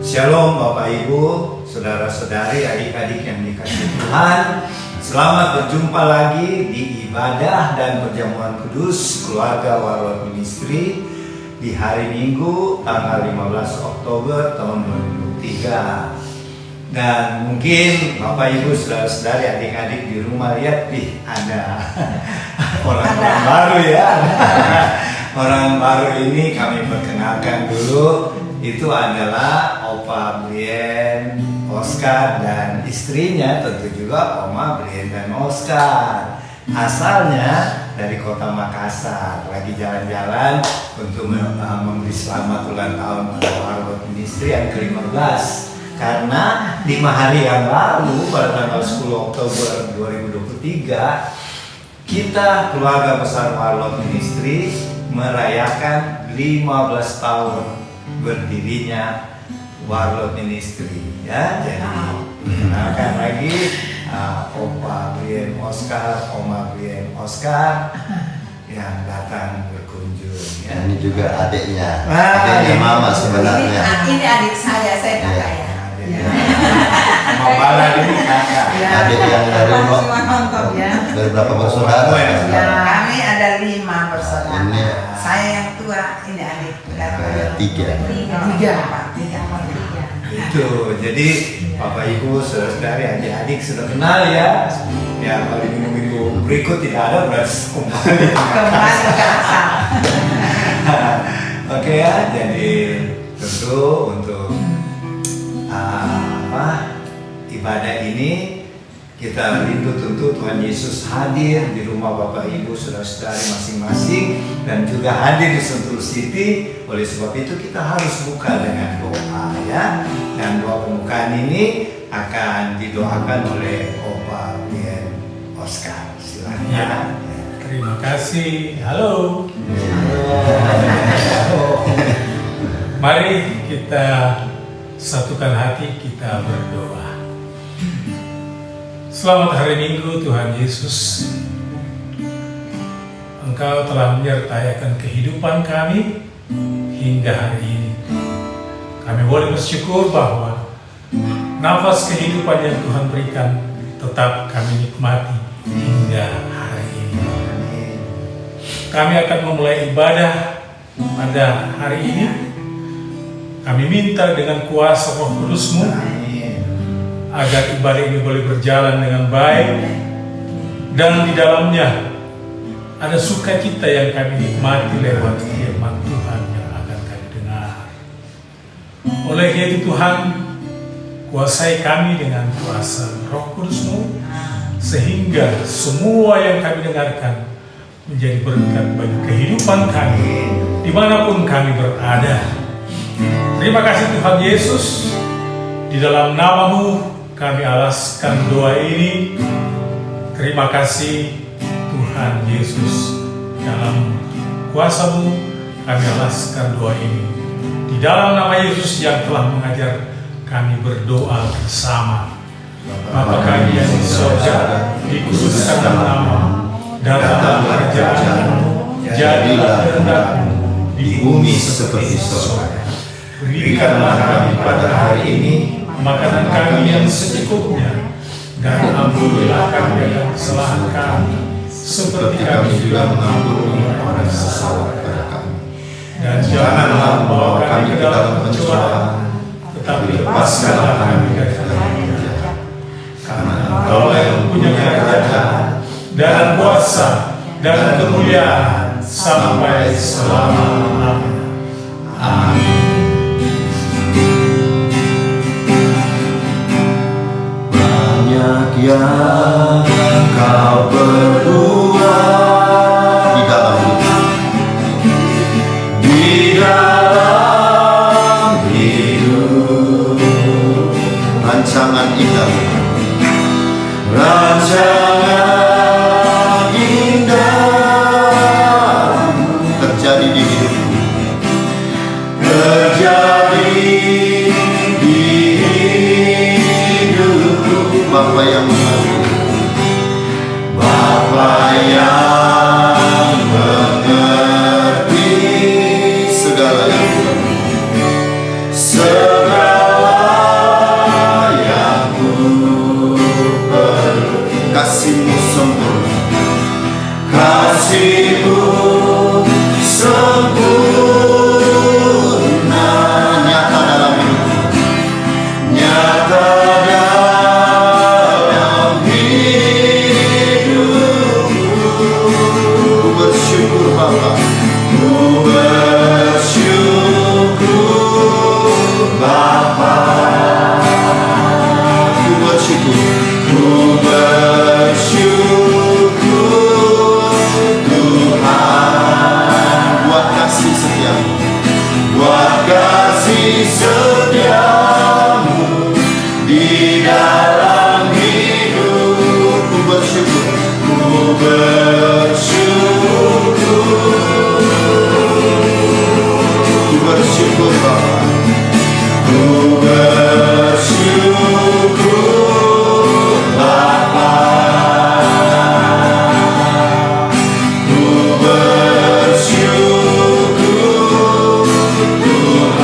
Shalom Bapak Ibu, saudara-saudari, adik-adik yang dikasihi Tuhan. Selamat berjumpa lagi di ibadah dan perjamuan kudus keluarga Warlord Ministry di hari Minggu tanggal 15 Oktober tahun 2023. Dan mungkin Bapak Ibu, saudara-saudari, adik-adik di rumah lihat nih ada orang baru ya. Orang baru ini kami perkenalkan dulu. Itu adalah Opa Brien Oscar dan istrinya, tentu juga Oma Brien dan Oscar. Asalnya dari kota Makassar, lagi jalan-jalan untuk memberi selamat ulang tahun Warlord Ministry yang ke-15. Karena 5 hari yang lalu pada tanggal 10 Oktober 2023 kita keluarga besar Warlord Ministry merayakan 15 tahun berdirinya Warlord Ministry ya. Jadi perkenalkan lagi Opa Brien Oscar, Oma Brien Oscar yang datang berkunjung ya. Ini juga adiknya, adiknya Mama sebenarnya. Ini adik saya kakak ya. Sama Bala ini kakak. Adik yang dari dari berapa bersaudara? Ya, kami ada 5 bersaudara. Ini Saya yang tua, ini adik. tiga. Itu, jadi Bapak Ibu, saudara-saudari, adik-adik sudah kenal ya. Ya, kalau di minggu-minggu berikut tidak ada, berarti kembali ke asal. Oke ya, jadi tentu untuk ibadah ini kita rindu tentu Tuhan Yesus hadir di rumah Bapak Ibu, saudara-saudari masing-masing, dan juga hadir di Sentul City. Oleh sebab itu kita harus buka dengan doa ya. Dan doa pembukaan ini akan didoakan oleh Opa Brien Oscar. Silakan. Ya, terima kasih. Halo. Mari kita satukan hati, kita berdoa. Selamat hari Minggu Tuhan Yesus. Engkau telah menyertai akan kehidupan kami hingga hari ini. Kami boleh bersyukur bahwa nafas kehidupan yang Tuhan berikan tetap kami nikmati hingga hari ini. Kami akan memulai ibadah pada hari ini. Kami minta dengan kuasa Roh Kudus-Mu agar ibadah ini boleh berjalan dengan baik, dan di dalamnya ada sukacita yang kami nikmati lewat firman Tuhan yang akan kami dengar. Oleh itu Tuhan, kuasai kami dengan kuasa Roh Kudus-Mu sehingga semua yang kami dengarkan menjadi berkat bagi kehidupan kami dimanapun kami berada. Terima kasih Tuhan Yesus. Di dalam nama-Mu kami alaskan doa ini. Terima kasih Tuhan Yesus. Dalam kuasa-Mu kami alaskan doa ini. Di dalam nama Yesus yang telah mengajar kami berdoa bersama. Bapa kami yang di surga, dikuduskan nama-Mu, datanglah kerajaan-Mu, jadilah kehendak-Mu di bumi seperti di surga. Berikanlah kami pada hari ini makanan kami yang secukupnya, dan ampunilah kami akan kesalahan kami, seperti kami juga mengampuni orang yang bersalah kepada kami. Dan janganlah membawa kami ke dalam pencobaan, tetapi lepaskanlah kami dari jahat. Karena Engkau yang mempunyai kerajaan dan kuasa dan kemuliaan sampai selama-lamanya. Amin. Yang kau berdua di dalam hidup, rancangan indah terjadi di hidupku, terjadi di hidupku. Bapa yang mengerti, Bapa yang mengerti segala yang segala kasih-Mu sempurna, nyata dalam hidup, nyata dalam hidupku. Ku bersyukur Bapa, ku bersyukur Bapa, ku bersyukur, ku bersyukur Tuhan buat kasih setiamu, buat kasih setiamu di dalam hidup. Ku bersyukur, ku bersyukur, ku bersyukur Bapa, ku bersyukur Bapa, ku bersyukur Tuhan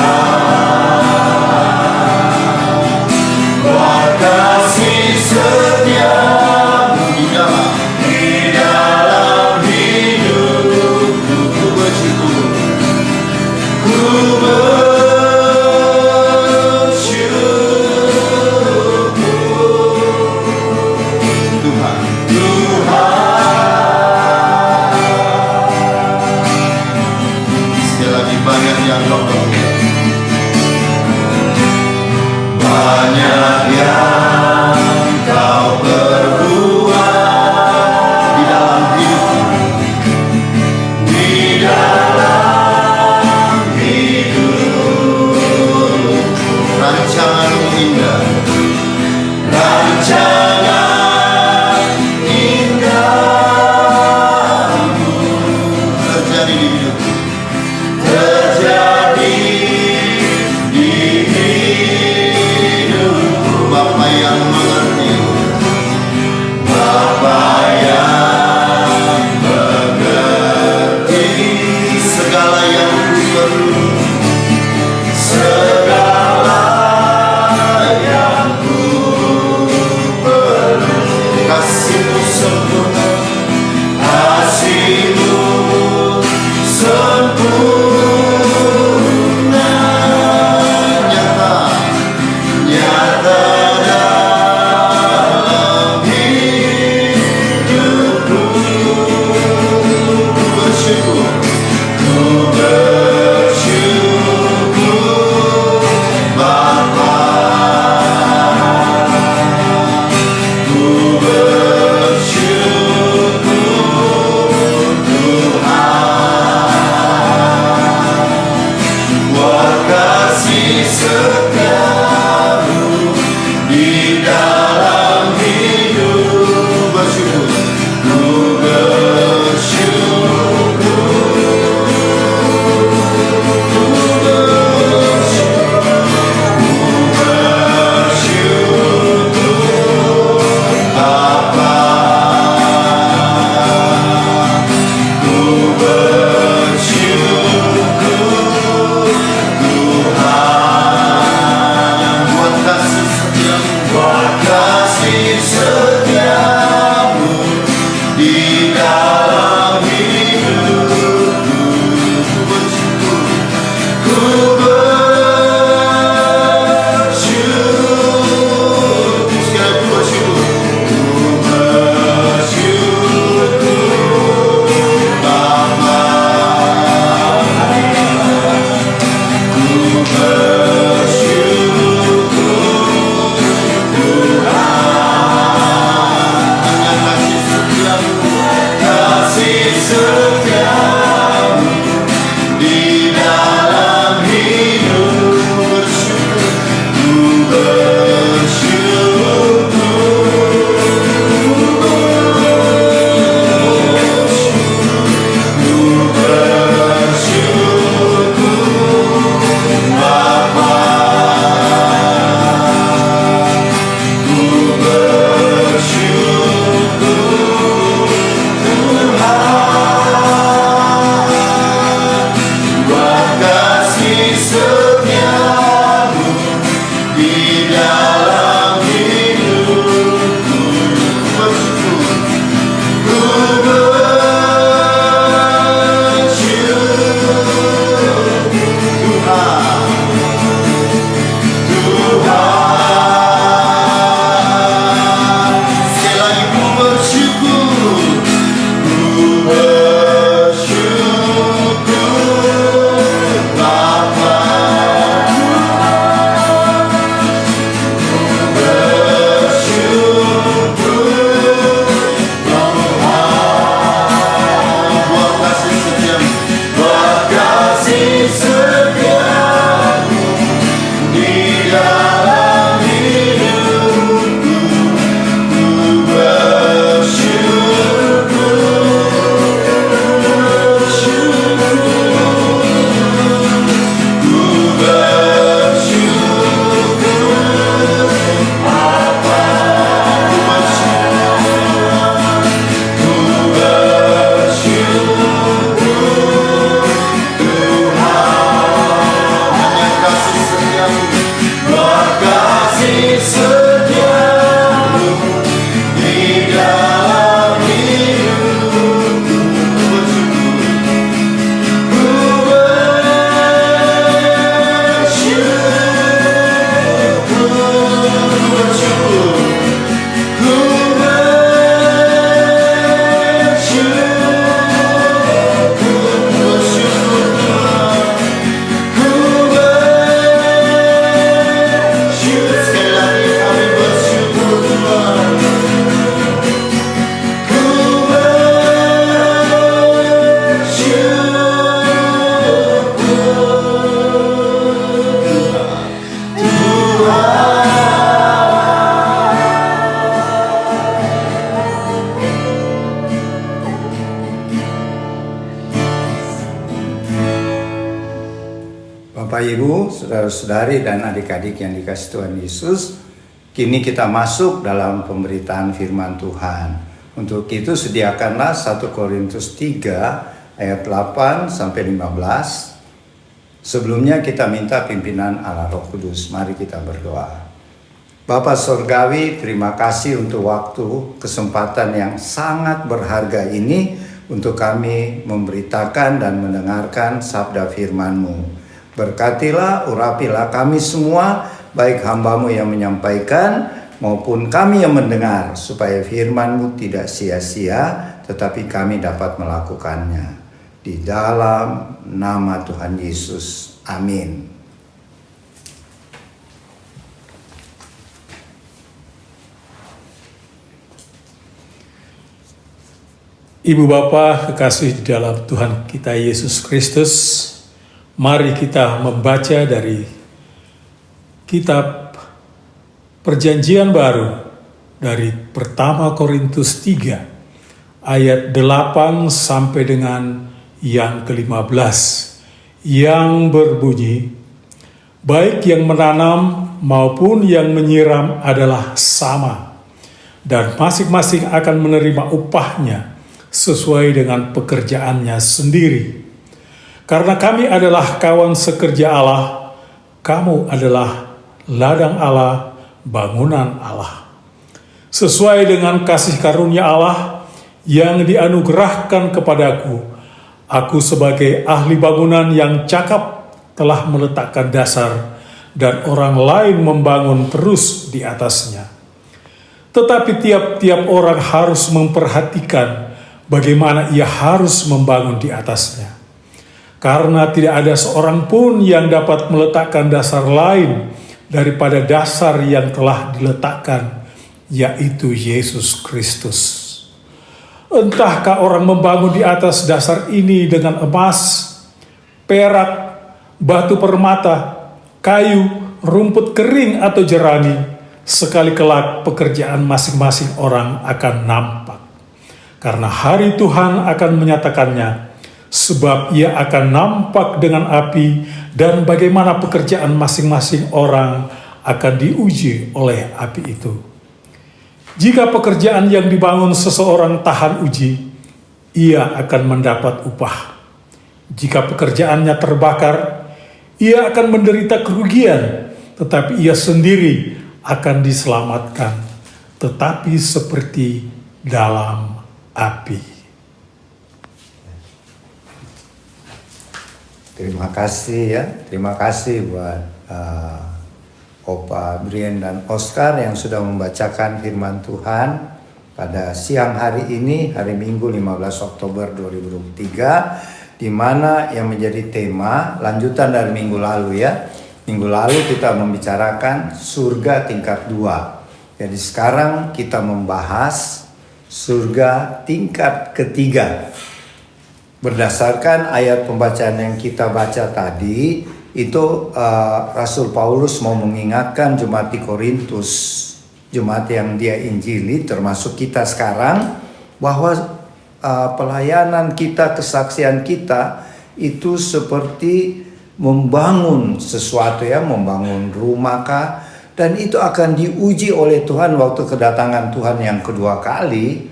buat kasih setiamu di dalam hidupku. Ku bersyukur, ku Tuhan, sekali lagi banyak yang Kau perbuat, banyak yang Kau perbuat di dalam hidupku, di dalam hidupku. Rancangan-Mu indah, rancangan indahmu terjadi di hidupku, terjadi di hidupku. Bapa yang mengerti, Bapa yang mengerti segala yang ku perlu, segala yang ku perlu. Kasih-Mu sempurna, kasih-Mu sempurna, nyata, nyata dalam hidupku. Ku bersyukur, ku bersyukur Bapa, ku bersyukur Tuhan buat kasih setiamu di dalam hidup. Ku bersyukur, ku bersyukur Bapa, ku bersyukur Tuhan buat kasih setiamu, buat kasih setiamu di dalam hidupku. Ku bersyukur, ku bersyukur, sekali ku bersyukur, ku bersyukur Bapa, ku bersyukur Tuhan dengan kasih setiamu, kasih setiamu di dalam hidup. Ku bersyukur, ku bersyukur Bapa, ku bersyukur Tuhan buat kasih setiamu di dalam hidupku. Ku bersyukur, ku bersyukur Bapak Ibu, saudara-saudari dan adik-adik yang dikasihi Tuhan Yesus, kini kita masuk dalam pemberitaan firman Tuhan. Untuk itu sediakanlah 1 Korintus 3 ayat 8 sampai 15. Sebelumnya kita minta pimpinan Allah Roh Kudus. Mari kita berdoa. Bapa Surgawi, terima kasih untuk waktu, kesempatan yang sangat berharga ini untuk kami memberitakan dan mendengarkan sabda firman-Mu. Berkatilah, urapilah kami semua, baik hamba-Mu yang menyampaikan maupun kami yang mendengar, supaya firman-Mu tidak sia-sia, tetapi kami dapat melakukannya. Di dalam nama Tuhan Yesus. Amin. Ibu Bapa kekasih di dalam Tuhan kita Yesus Kristus, mari kita membaca dari kitab Perjanjian Baru dari pertama Korintus 3 ayat 8 sampai dengan yang ke-15 yang berbunyi, baik yang menanam maupun yang menyiram adalah sama, dan masing-masing akan menerima upahnya sesuai dengan pekerjaannya sendiri. Karena kami adalah kawan sekerja Allah, kamu adalah ladang Allah, bangunan Allah. Sesuai dengan kasih karunia Allah yang dianugerahkan kepadaku, aku sebagai ahli bangunan yang cakap telah meletakkan dasar dan orang lain membangun terus di atasnya. Tetapi tiap-tiap orang harus memperhatikan bagaimana ia harus membangun di atasnya. Karena tidak ada seorang pun yang dapat meletakkan dasar lain daripada dasar yang telah diletakkan, yaitu Yesus Kristus. Entahkah orang membangun di atas dasar ini dengan emas, perak, batu permata, kayu, rumput kering atau jerami, sekali kelak pekerjaan masing-masing orang akan nampak. Karena hari Tuhan akan menyatakannya, sebab ia akan nampak dengan api, dan bagaimana pekerjaan masing-masing orang akan diuji oleh api itu. Jika pekerjaan yang dibangun seseorang tahan uji, ia akan mendapat upah. Jika pekerjaannya terbakar, ia akan menderita kerugian, tetapi ia sendiri akan diselamatkan, tetapi seperti dalam api. Terima kasih ya, terima kasih buat Opa Brian dan Oscar yang sudah membacakan firman Tuhan pada siang hari ini, hari Minggu 15 Oktober 2023, di mana yang menjadi tema lanjutan dari minggu lalu ya. Minggu lalu kita membicarakan surga tingkat 2. Jadi sekarang kita membahas surga tingkat ketiga. Berdasarkan ayat pembacaan yang kita baca tadi, itu Rasul Paulus mau mengingatkan jemaat di Korintus, jemaat yang dia injili termasuk kita sekarang, bahwa pelayanan kita, kesaksian kita itu seperti membangun sesuatu ya, membangun rumah kah, dan itu akan diuji oleh Tuhan waktu kedatangan Tuhan yang kedua kali,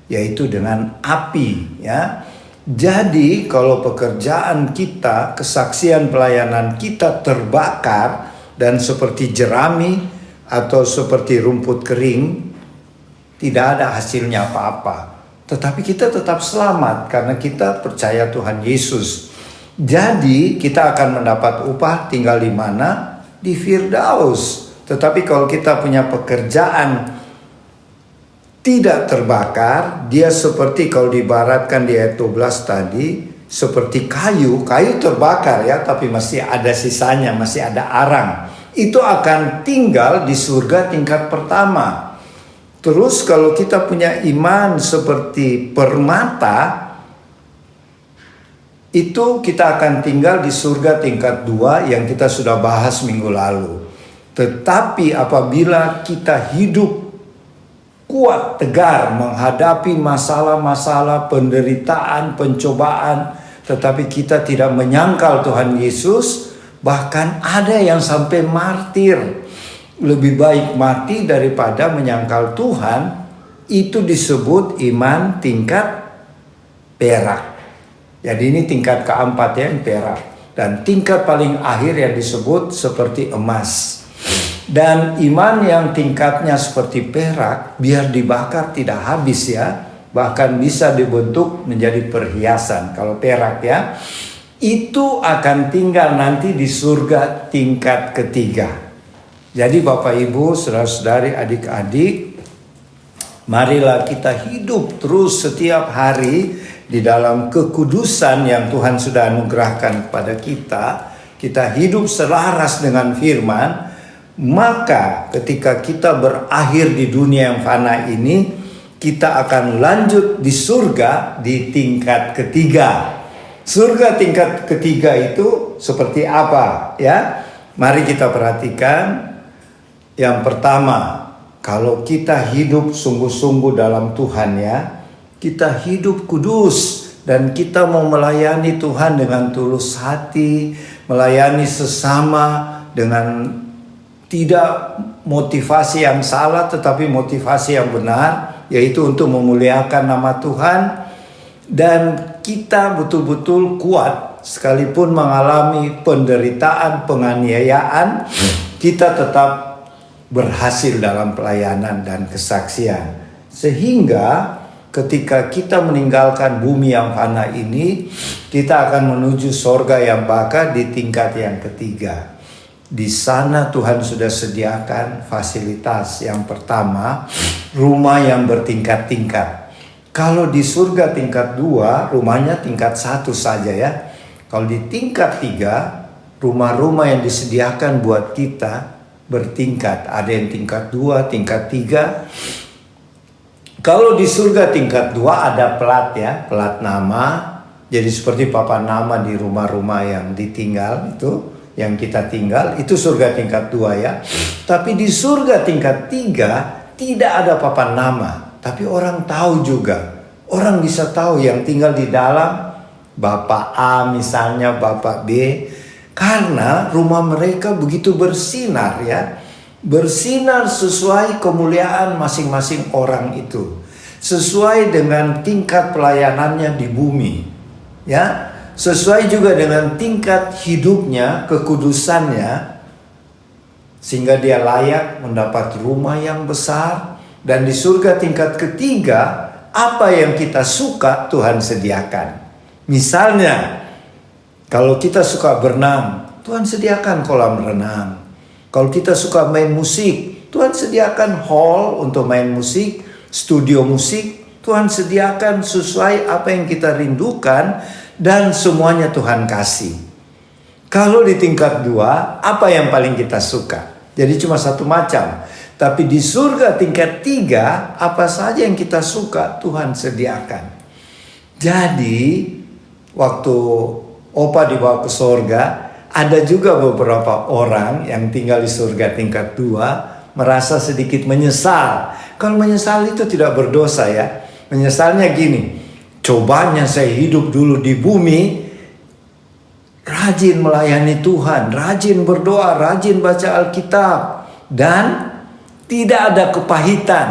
yaitu dengan api ya. Jadi kalau pekerjaan kita, kesaksian pelayanan kita terbakar dan seperti jerami atau seperti rumput kering, tidak ada hasilnya apa-apa. Tetapi kita tetap selamat karena kita percaya Tuhan Yesus. Jadi kita akan mendapat upah tinggal di mana? Di Firdaus. Tetapi kalau kita punya pekerjaan tidak terbakar, dia seperti kalau diibaratkan di ayat 12 tadi, seperti kayu terbakar ya, tapi masih ada sisanya, masih ada arang. Itu akan tinggal di surga tingkat pertama. Terus kalau kita punya iman seperti permata, itu kita akan tinggal di surga tingkat 2 yang kita sudah bahas minggu lalu. Tetapi apabila kita hidup kuat, tegar menghadapi masalah-masalah, penderitaan, pencobaan, tetapi kita tidak menyangkal Tuhan Yesus, bahkan ada yang sampai martir. Lebih baik mati daripada menyangkal Tuhan. Itu disebut iman tingkat perak. Jadi ini tingkat keempat ya, yang perak. Dan tingkat paling akhir yang disebut seperti emas. Dan iman yang tingkatnya seperti perak, biar dibakar tidak habis ya, bahkan bisa dibentuk menjadi perhiasan. Kalau perak ya, itu akan tinggal nanti di surga tingkat ketiga. Jadi Bapak Ibu, saudara-saudari, adik-adik, marilah kita hidup terus setiap hari di dalam kekudusan yang Tuhan sudah anugerahkan kepada kita. Kita hidup selaras dengan firman. Maka ketika kita berakhir di dunia yang fana ini, kita akan lanjut di surga di tingkat ketiga. Surga tingkat ketiga itu seperti apa ya? Mari kita perhatikan. Yang pertama, kalau kita hidup sungguh-sungguh dalam Tuhan ya, kita hidup kudus dan kita mau melayani Tuhan dengan tulus hati, melayani sesama dengan tidak motivasi yang salah tetapi motivasi yang benar, yaitu untuk memuliakan nama Tuhan. Dan kita betul-betul kuat sekalipun mengalami penderitaan, penganiayaan, kita tetap berhasil dalam pelayanan dan kesaksian. Sehingga ketika kita meninggalkan bumi yang fana ini, kita akan menuju sorga yang bakal di tingkat yang ketiga. Di sana Tuhan sudah sediakan fasilitas. Yang pertama, rumah yang bertingkat-tingkat. Kalau di surga tingkat 2, rumahnya tingkat 1 saja ya. Kalau di tingkat 3, rumah-rumah yang disediakan buat kita bertingkat. Ada yang tingkat 2, tingkat 3. Kalau di surga tingkat 2 ada plat ya, plat nama. Jadi seperti papan nama di rumah-rumah yang ditinggal itu, yang kita tinggal, itu surga tingkat 2 ya. Tapi di surga tingkat 3 tidak ada papan nama, tapi orang tahu juga. Orang bisa tahu yang tinggal di dalam, Bapak A misalnya, Bapak B, karena rumah mereka begitu bersinar ya. Bersinar sesuai kemuliaan masing-masing orang itu, sesuai dengan tingkat pelayanannya di bumi ya. Sesuai juga dengan tingkat hidupnya, kekudusannya, sehingga dia layak mendapat rumah yang besar. Dan di surga tingkat ketiga, apa yang kita suka Tuhan sediakan. Misalnya, kalau kita suka berenang, Tuhan sediakan kolam renang. Kalau kita suka main musik, Tuhan sediakan hall untuk main musik, studio musik. Tuhan sediakan sesuai apa yang kita rindukan. Dan semuanya Tuhan kasih. Kalau di tingkat 2, apa yang paling kita suka? Jadi cuma satu macam. Tapi di surga tingkat 3, apa saja yang kita suka Tuhan sediakan. Jadi waktu Opa dibawa ke surga, ada juga beberapa orang yang tinggal di surga tingkat 2 merasa sedikit menyesal. Kalau menyesal itu tidak berdosa ya. Menyesalnya gini, cobanya saya hidup dulu di bumi, rajin melayani Tuhan, rajin berdoa, rajin baca Alkitab, dan tidak ada kepahitan.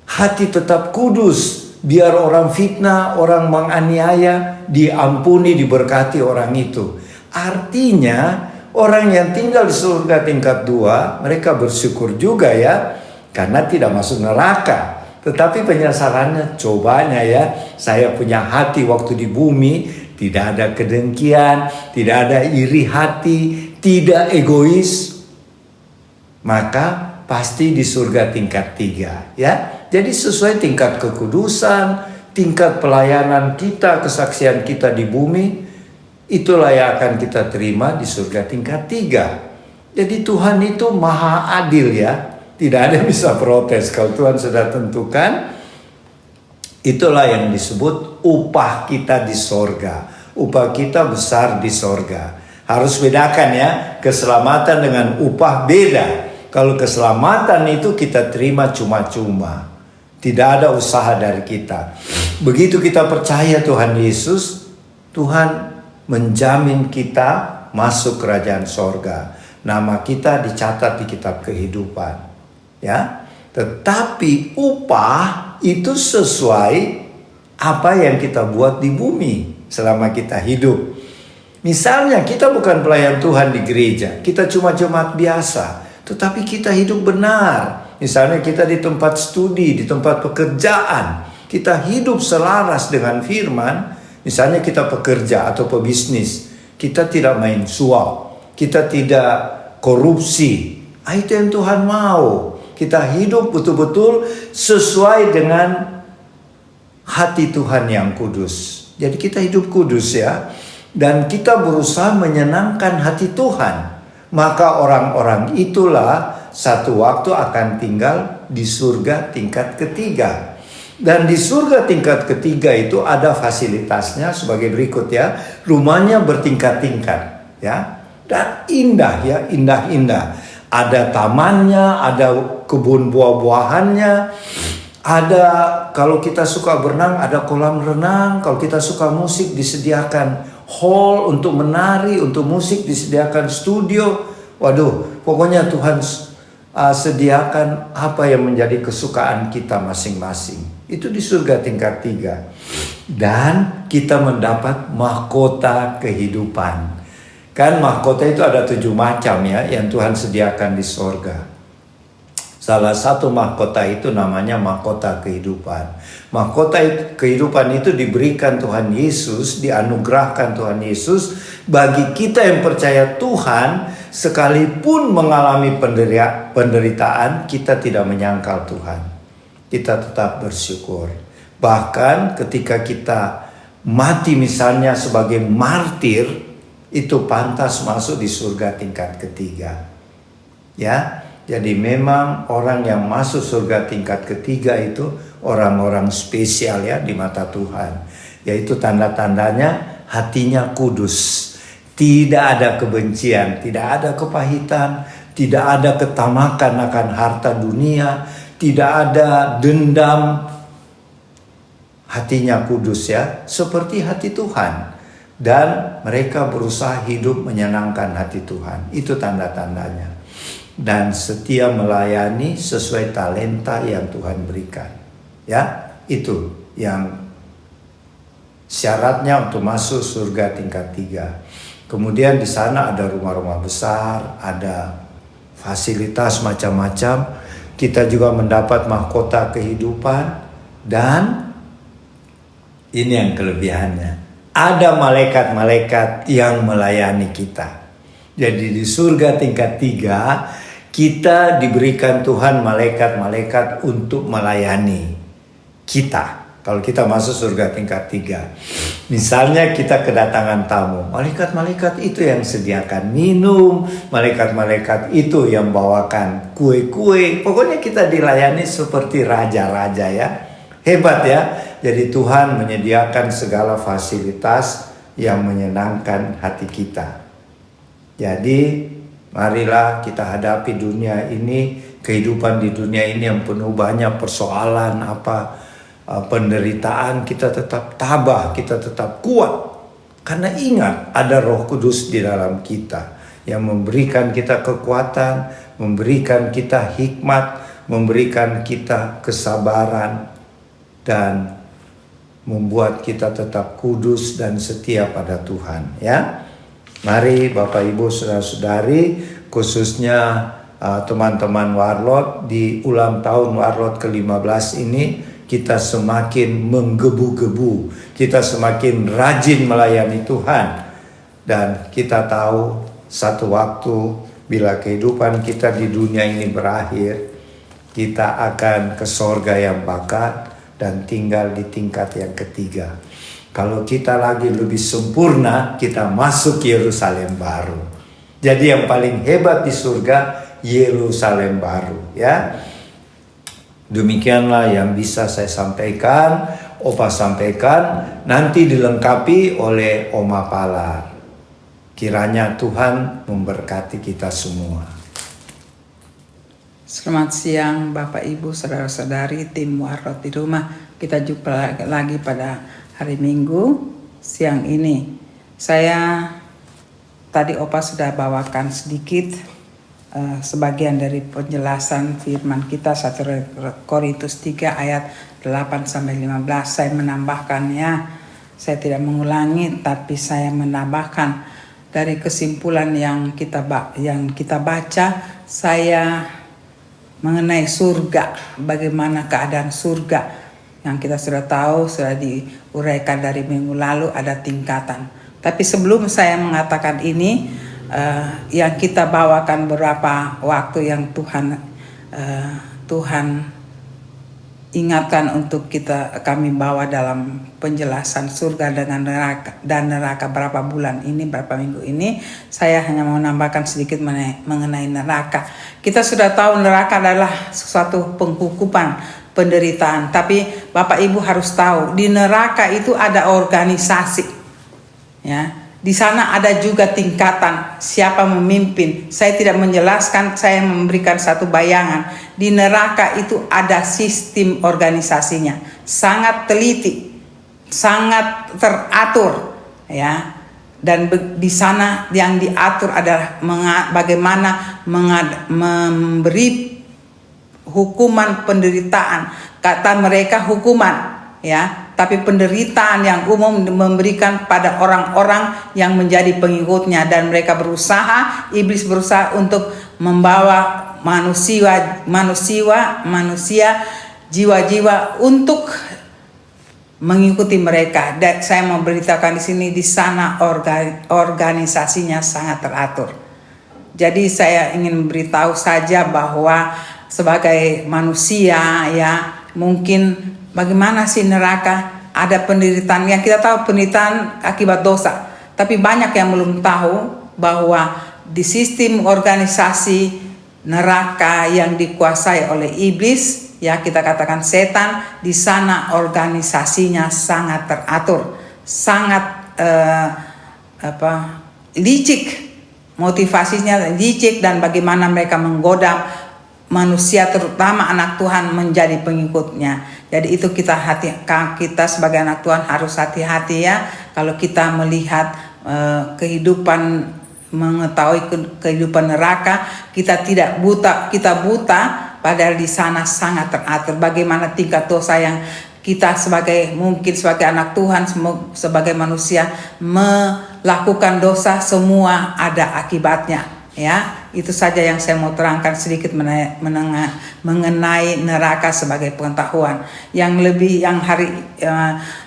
Hati tetap kudus, biar orang fitnah, orang menganiaya, diampuni, diberkati orang itu. Artinya orang yang tinggal di surga tingkat 2, mereka bersyukur juga ya, karena tidak masuk neraka. Tetapi penyesalannya, cobanya ya, saya punya hati waktu di bumi, tidak ada kedengkian, tidak ada iri hati, tidak egois, maka pasti di surga tingkat 3 ya. Jadi sesuai tingkat kekudusan, tingkat pelayanan kita, kesaksian kita di bumi, itulah yang akan kita terima di surga tingkat 3. Jadi Tuhan itu maha adil ya. Tidak ada yang bisa protes kalau Tuhan sudah tentukan. Itulah yang disebut upah kita di sorga. Upah kita besar di sorga. Harus bedakan ya, keselamatan dengan upah beda. Kalau keselamatan itu kita terima cuma-cuma, tidak ada usaha dari kita. Begitu kita percaya Tuhan Yesus, Tuhan menjamin kita masuk kerajaan sorga. Nama kita dicatat di kitab kehidupan, ya. Tetapi upah itu sesuai apa yang kita buat di bumi selama kita hidup. Misalnya kita bukan pelayan Tuhan di gereja, kita cuma jemaat biasa, tetapi kita hidup benar. Misalnya kita di tempat studi, di tempat pekerjaan, kita hidup selaras dengan firman. Misalnya kita pekerja atau pebisnis, kita tidak main suap, kita tidak korupsi. Itu yang Tuhan mau. Kita hidup betul-betul sesuai dengan hati Tuhan yang kudus. Jadi kita hidup kudus ya. Dan kita berusaha menyenangkan hati Tuhan. Maka orang-orang itulah satu waktu akan tinggal di surga tingkat ketiga. Dan di surga tingkat ketiga itu ada fasilitasnya sebagai berikut ya. Rumahnya bertingkat-tingkat ya. Dan indah ya, indah-indah. Ada tamannya, ada kebun buah-buahannya. Ada, kalau kita suka berenang, ada kolam renang. Kalau kita suka musik, disediakan hall untuk menari, untuk musik disediakan studio. Waduh, pokoknya Tuhan sediakan apa yang menjadi kesukaan kita masing-masing. Itu di surga tingkat 3. Dan kita mendapat mahkota kehidupan. Kan mahkota itu ada 7 macam ya yang Tuhan sediakan di surga. Salah satu mahkota itu namanya mahkota kehidupan. Mahkota kehidupan itu diberikan Tuhan Yesus, dianugerahkan Tuhan Yesus bagi kita yang percaya Tuhan, sekalipun mengalami penderitaan, kita tidak menyangkal Tuhan. Kita tetap bersyukur. Bahkan ketika kita mati misalnya sebagai martir, itu pantas masuk di surga tingkat ketiga. Ya. Jadi memang orang yang masuk surga tingkat ketiga itu orang-orang spesial ya di mata Tuhan. Yaitu tanda-tandanya hatinya kudus. Tidak ada kebencian, tidak ada kepahitan, tidak ada ketamakan akan harta dunia, tidak ada dendam. Hatinya kudus ya, seperti hati Tuhan. Dan mereka berusaha hidup menyenangkan hati Tuhan. Itu tanda-tandanya. Dan setia melayani sesuai talenta yang Tuhan berikan. Ya, itu yang syaratnya untuk masuk surga tingkat 3. Kemudian di sana ada rumah-rumah besar, ada fasilitas macam-macam. Kita juga mendapat mahkota kehidupan dan ini yang kelebihannya. Ada malaikat-malaikat yang melayani kita. Jadi di surga tingkat 3 kita diberikan Tuhan malaikat-malaikat untuk melayani kita. Kalau kita masuk surga tingkat 3. Misalnya kita kedatangan tamu. Malaikat-malaikat itu yang sediakan minum. Malaikat-malaikat itu yang bawakan kue-kue. Pokoknya kita dilayani seperti raja-raja ya. Hebat ya. Jadi Tuhan menyediakan segala fasilitas yang menyenangkan hati kita. Jadi marilah kita hadapi dunia ini, kehidupan di dunia ini yang penuh banyak persoalan, penderitaan, kita tetap tabah, kita tetap kuat. Karena ingat ada Roh Kudus di dalam kita yang memberikan kita kekuatan, memberikan kita hikmat, memberikan kita kesabaran dan membuat kita tetap kudus dan setia pada Tuhan ya. Mari Bapak Ibu Saudara-saudari, khususnya teman-teman Warlot di ulang tahun Warlot ke-15 ini, kita semakin menggebu-gebu, kita semakin rajin melayani Tuhan. Dan kita tahu satu waktu bila kehidupan kita di dunia ini berakhir, kita akan ke sorga yang bakal dan tinggal di tingkat yang ketiga. Kalau kita lagi lebih sempurna, kita masuk Yerusalem baru. Jadi yang paling hebat di surga, Yerusalem baru ya. Demikianlah yang bisa saya sampaikan, Opa sampaikan, nanti dilengkapi oleh Oma Palar. Kiranya Tuhan memberkati kita semua. Selamat siang Bapak Ibu, saudara-saudari, tim Warot di rumah. Kita jumpa lagi pada hari Minggu siang ini. Saya tadi Opa sudah bawakan sedikit sebagian dari penjelasan firman kita 1 Korintus 3 ayat 8-15. Saya menambahkannya, saya tidak mengulangi, tapi saya menambahkan dari kesimpulan yang kita baca, saya mengenai surga, bagaimana keadaan surga yang kita sudah tahu, sudah diuraikan dari minggu lalu, ada tingkatan. Tapi sebelum saya mengatakan ini, yang kita bawakan beberapa waktu yang Tuhan ingatkan untuk kami bawa dalam penjelasan surga dengan neraka berapa bulan ini, berapa minggu ini. Saya hanya mau menambahkan sedikit mengenai neraka. Kita sudah tahu neraka adalah sesuatu penghukuman, penderitaan. Tapi Bapak Ibu harus tahu, di neraka itu ada organisasi. Ya, di sana ada juga tingkatan siapa memimpin. Saya tidak menjelaskan, saya memberikan satu bayangan. Di neraka itu ada sistem organisasinya, sangat teliti, sangat teratur, ya. Dan di sana yang diatur adalah bagaimana memberi hukuman penderitaan. Kata mereka hukuman, ya. Tapi penderitaan yang umum memberikan pada orang-orang yang menjadi pengikutnya, dan mereka berusaha, iblis berusaha untuk membawa manusia jiwa-jiwa untuk mengikuti mereka. Dan saya memberitakan di sini, di sana organisasinya sangat teratur. Jadi saya ingin memberitahu saja bahwa sebagai manusia, ya, mungkin bagaimana sih neraka? Ada penderitaan yang kita tahu, penderitaan akibat dosa. Tapi banyak yang belum tahu bahwa di sistem organisasi neraka yang dikuasai oleh iblis, ya kita katakan setan, di sana organisasinya sangat teratur, sangat licik, motivasinya licik, dan bagaimana mereka menggoda manusia, terutama anak Tuhan, menjadi pengikutnya. Jadi itu kita sebagai anak Tuhan harus hati-hati, ya. Kalau kita melihat kehidupan, mengetahui kehidupan neraka, kita tidak buta, kita buta, padahal di sana sangat teratur. Bagaimana tingkat dosa yang kita mungkin sebagai anak Tuhan, sebagai manusia melakukan dosa, semua ada akibatnya, ya. Itu saja yang saya mau terangkan sedikit mengenai neraka sebagai pengetahuan. Yang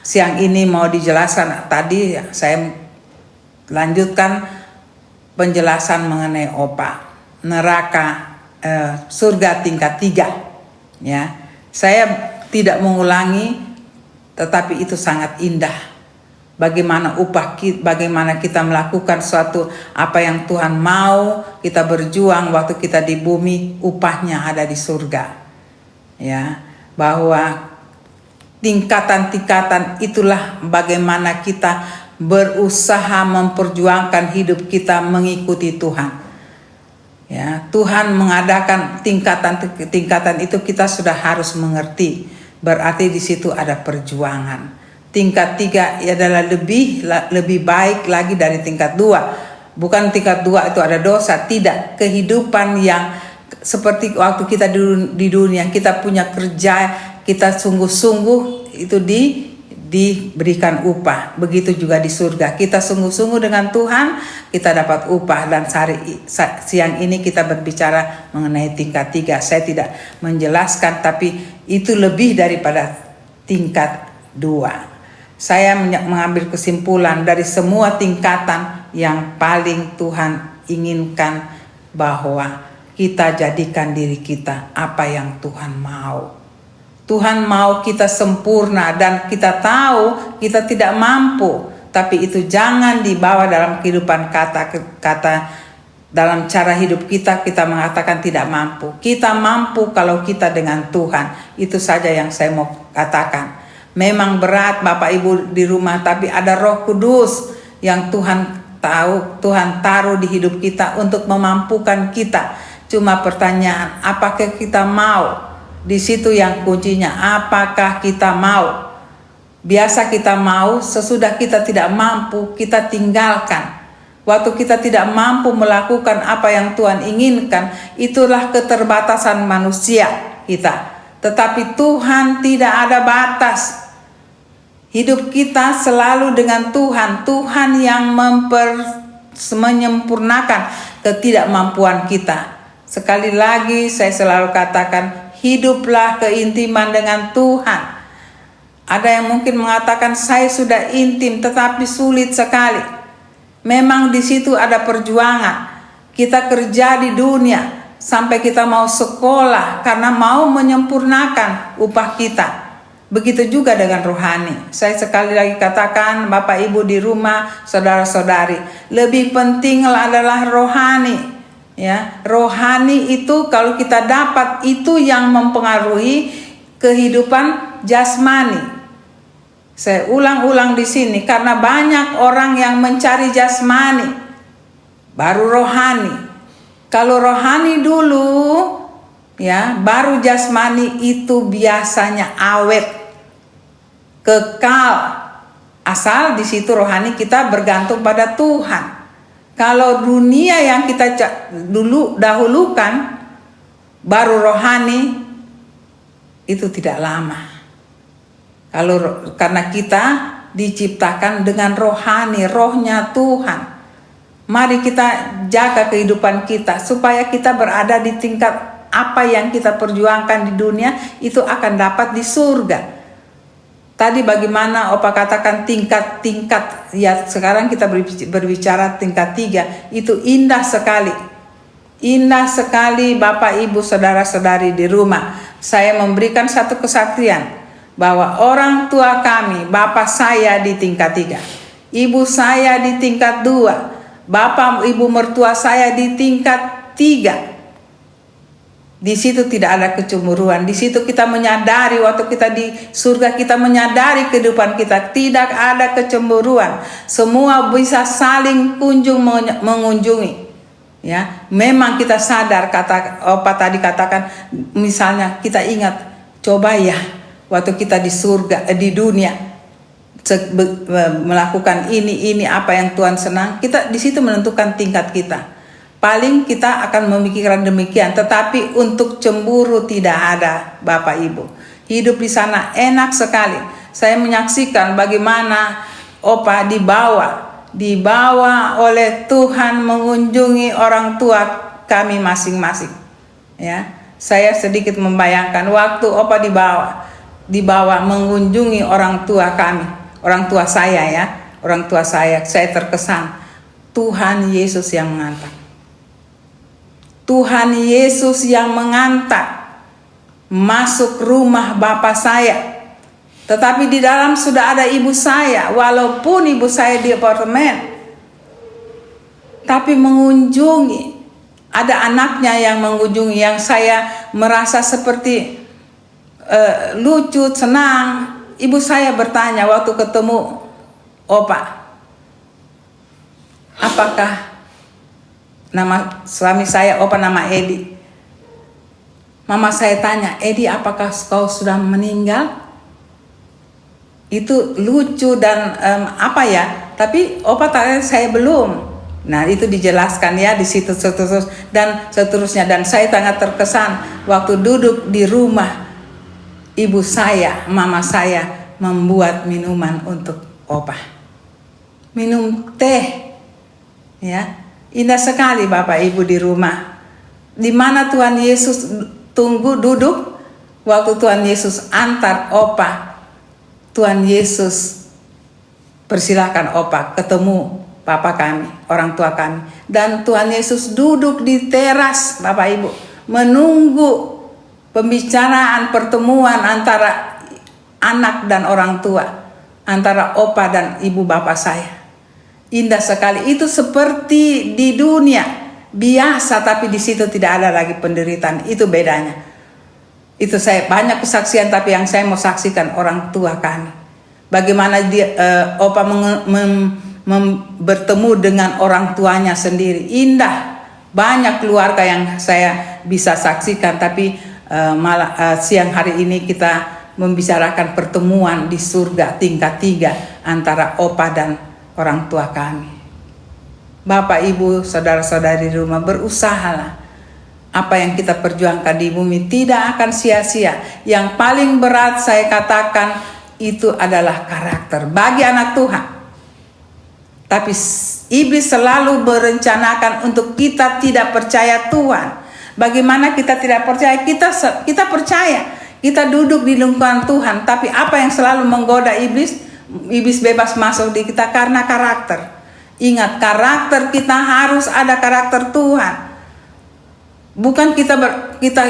siang ini mau dijelaskan, tadi saya lanjutkan penjelasan mengenai Opa, neraka surga tingkat 3, ya. Saya tidak mengulangi, tetapi itu sangat indah. Bagaimana bagaimana kita melakukan suatu apa yang Tuhan mau, kita berjuang waktu kita di bumi, upahnya ada di surga. Ya, bahwa tingkatan-tingkatan itulah bagaimana kita berusaha memperjuangkan hidup kita mengikuti Tuhan. Ya, Tuhan mengadakan tingkatan itu, kita sudah harus mengerti. Berarti di situ ada perjuangan. Tingkat 3 adalah lebih baik lagi dari tingkat 2. Bukan tingkat 2 itu ada dosa, tidak. Kehidupan yang seperti waktu kita di dunia, kita punya kerja, kita sungguh-sungguh, itu diberikan upah. Begitu juga di surga, kita sungguh-sungguh dengan Tuhan, kita dapat upah. Dan siang ini kita berbicara mengenai tingkat 3. Saya tidak menjelaskan, tapi itu lebih daripada tingkat 2. Saya mengambil kesimpulan dari semua tingkatan, yang paling Tuhan inginkan bahwa kita jadikan diri kita apa yang Tuhan mau. Tuhan mau kita sempurna, dan kita tahu kita tidak mampu. Tapi itu jangan dibawa dalam kehidupan kata dalam cara hidup kita mengatakan tidak mampu. Kita mampu kalau kita dengan Tuhan. Itu saja yang saya mau katakan. Memang berat Bapak Ibu di rumah, tapi ada Roh Kudus yang Tuhan Tuhan taruh di hidup kita untuk memampukan kita. Cuma pertanyaan, apakah kita mau? Di situ yang kuncinya, apakah kita mau? Biasa kita mau, sesudah kita tidak mampu, kita tinggalkan. Waktu kita tidak mampu melakukan apa yang Tuhan inginkan, itulah keterbatasan manusia kita. Tetapi Tuhan tidak ada batas. Hidup kita selalu dengan Tuhan. Tuhan yang menyempurnakan ketidakmampuan kita. Sekali lagi saya selalu katakan, hiduplah keintiman dengan Tuhan. Ada yang mungkin mengatakan saya sudah intim tetapi sulit sekali. Memang di situ ada perjuangan. Kita kerja di dunia sampai kita mau sekolah karena mau menyempurnakan upah kita. Begitu juga dengan rohani. Saya sekali lagi katakan, Bapak Ibu di rumah, saudara-saudari, lebih penting adalah rohani. Ya, rohani itu kalau kita dapat, itu yang mempengaruhi kehidupan jasmani. Saya ulang-ulang di sini karena banyak orang yang mencari jasmani, baru rohani. Kalau rohani dulu, ya, baru jasmani itu biasanya awet, kekal, asal di situ rohani kita bergantung pada Tuhan. Kalau dunia yang kita dahulukan, baru rohani itu tidak lama. Karena kita diciptakan dengan rohani, rohnya Tuhan. Mari kita jaga kehidupan kita supaya kita berada di tingkat apa yang kita perjuangkan di dunia itu akan dapat di surga. Tadi bagaimana Opa katakan tingkat-tingkat, ya sekarang kita berbicara tingkat 3, itu indah sekali. Indah sekali Bapak Ibu saudara-saudari di rumah. Saya memberikan satu kesaksian bahwa orang tua kami, bapak saya di tingkat 3, ibu saya di tingkat 2, bapak ibu mertua saya di tingkat 3. Di situ tidak ada kecemburuan. Di situ kita menyadari waktu kita di surga, kita menyadari kehidupan kita tidak ada kecemburuan. Semua bisa saling mengunjungi. Ya, memang kita sadar, kata Opa tadi katakan, misalnya kita ingat, coba ya waktu kita di surga, di dunia melakukan ini apa yang Tuhan senang, kita di situ menentukan tingkat kita. Paling kita akan memikirkan demikian, tetapi untuk cemburu tidak ada, Bapak Ibu. Hidup di sana enak sekali. Saya menyaksikan bagaimana Opa dibawa oleh Tuhan mengunjungi orang tua kami masing-masing. Ya, saya sedikit membayangkan waktu Opa dibawa mengunjungi orang tua kami, orang tua saya ya, orang tua saya terkesan Tuhan Yesus yang mengantar. Tuhan Yesus yang mengantar masuk rumah Bapak saya. Tetapi di dalam sudah ada ibu saya, walaupun ibu saya di apartemen, tapi mengunjungi. Ada anaknya yang mengunjungi, yang saya merasa seperti lucu, senang. Ibu saya bertanya waktu ketemu Opa, apakah nama suami saya, Opa nama Edi. Mama saya tanya, Edi apakah kau sudah meninggal? Itu lucu dan apa ya? Tapi Opa tanya saya belum. Nah itu dijelaskan ya di situ seterusnya. Dan saya sangat terkesan waktu duduk di rumah ibu saya, mama saya membuat minuman untuk Opa. Minum teh, ya. Indah sekali Bapak Ibu di rumah. Di mana Tuhan Yesus duduk waktu Tuhan Yesus antar Opa. Tuhan Yesus persilahkan Opa ketemu Papa kami, orang tua kami. Dan Tuhan Yesus duduk di teras Bapak Ibu, menunggu pembicaraan pertemuan antara anak dan orang tua, antara Opa dan ibu bapak saya. Indah sekali. Itu seperti di dunia biasa, tapi di situ tidak ada lagi penderitaan. Itu bedanya. Itu saya banyak kesaksian, tapi yang saya mau saksikan orang tua kami. Bagaimana Opa bertemu dengan orang tuanya sendiri. Indah, banyak keluarga yang saya bisa saksikan, tapi siang hari ini kita membicarakan pertemuan di surga tingkat 3 antara opa dan orang tua kami. Bapak, Ibu, saudara-saudari di rumah, berusahalah. Apa yang kita perjuangkan di bumi tidak akan sia-sia. Yang paling berat saya katakan itu adalah karakter bagi anak Tuhan. Tapi iblis selalu berencanakan untuk kita tidak percaya Tuhan. Bagaimana kita tidak percaya? Kita percaya. Kita duduk di lingkungan Tuhan. Tapi apa yang selalu menggoda iblis? Iblis bebas masuk di kita karena karakter. Ingat, karakter kita harus ada karakter Tuhan. Bukan kita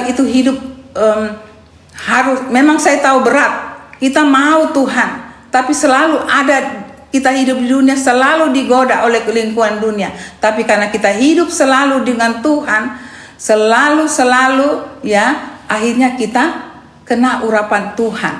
itu hidup harus. Memang saya tahu berat. Kita mau Tuhan, tapi selalu ada. Kita hidup di dunia selalu digoda oleh lingkungan dunia. Tapi karena kita hidup selalu dengan Tuhan, selalu ya, akhirnya kita kena urapan Tuhan.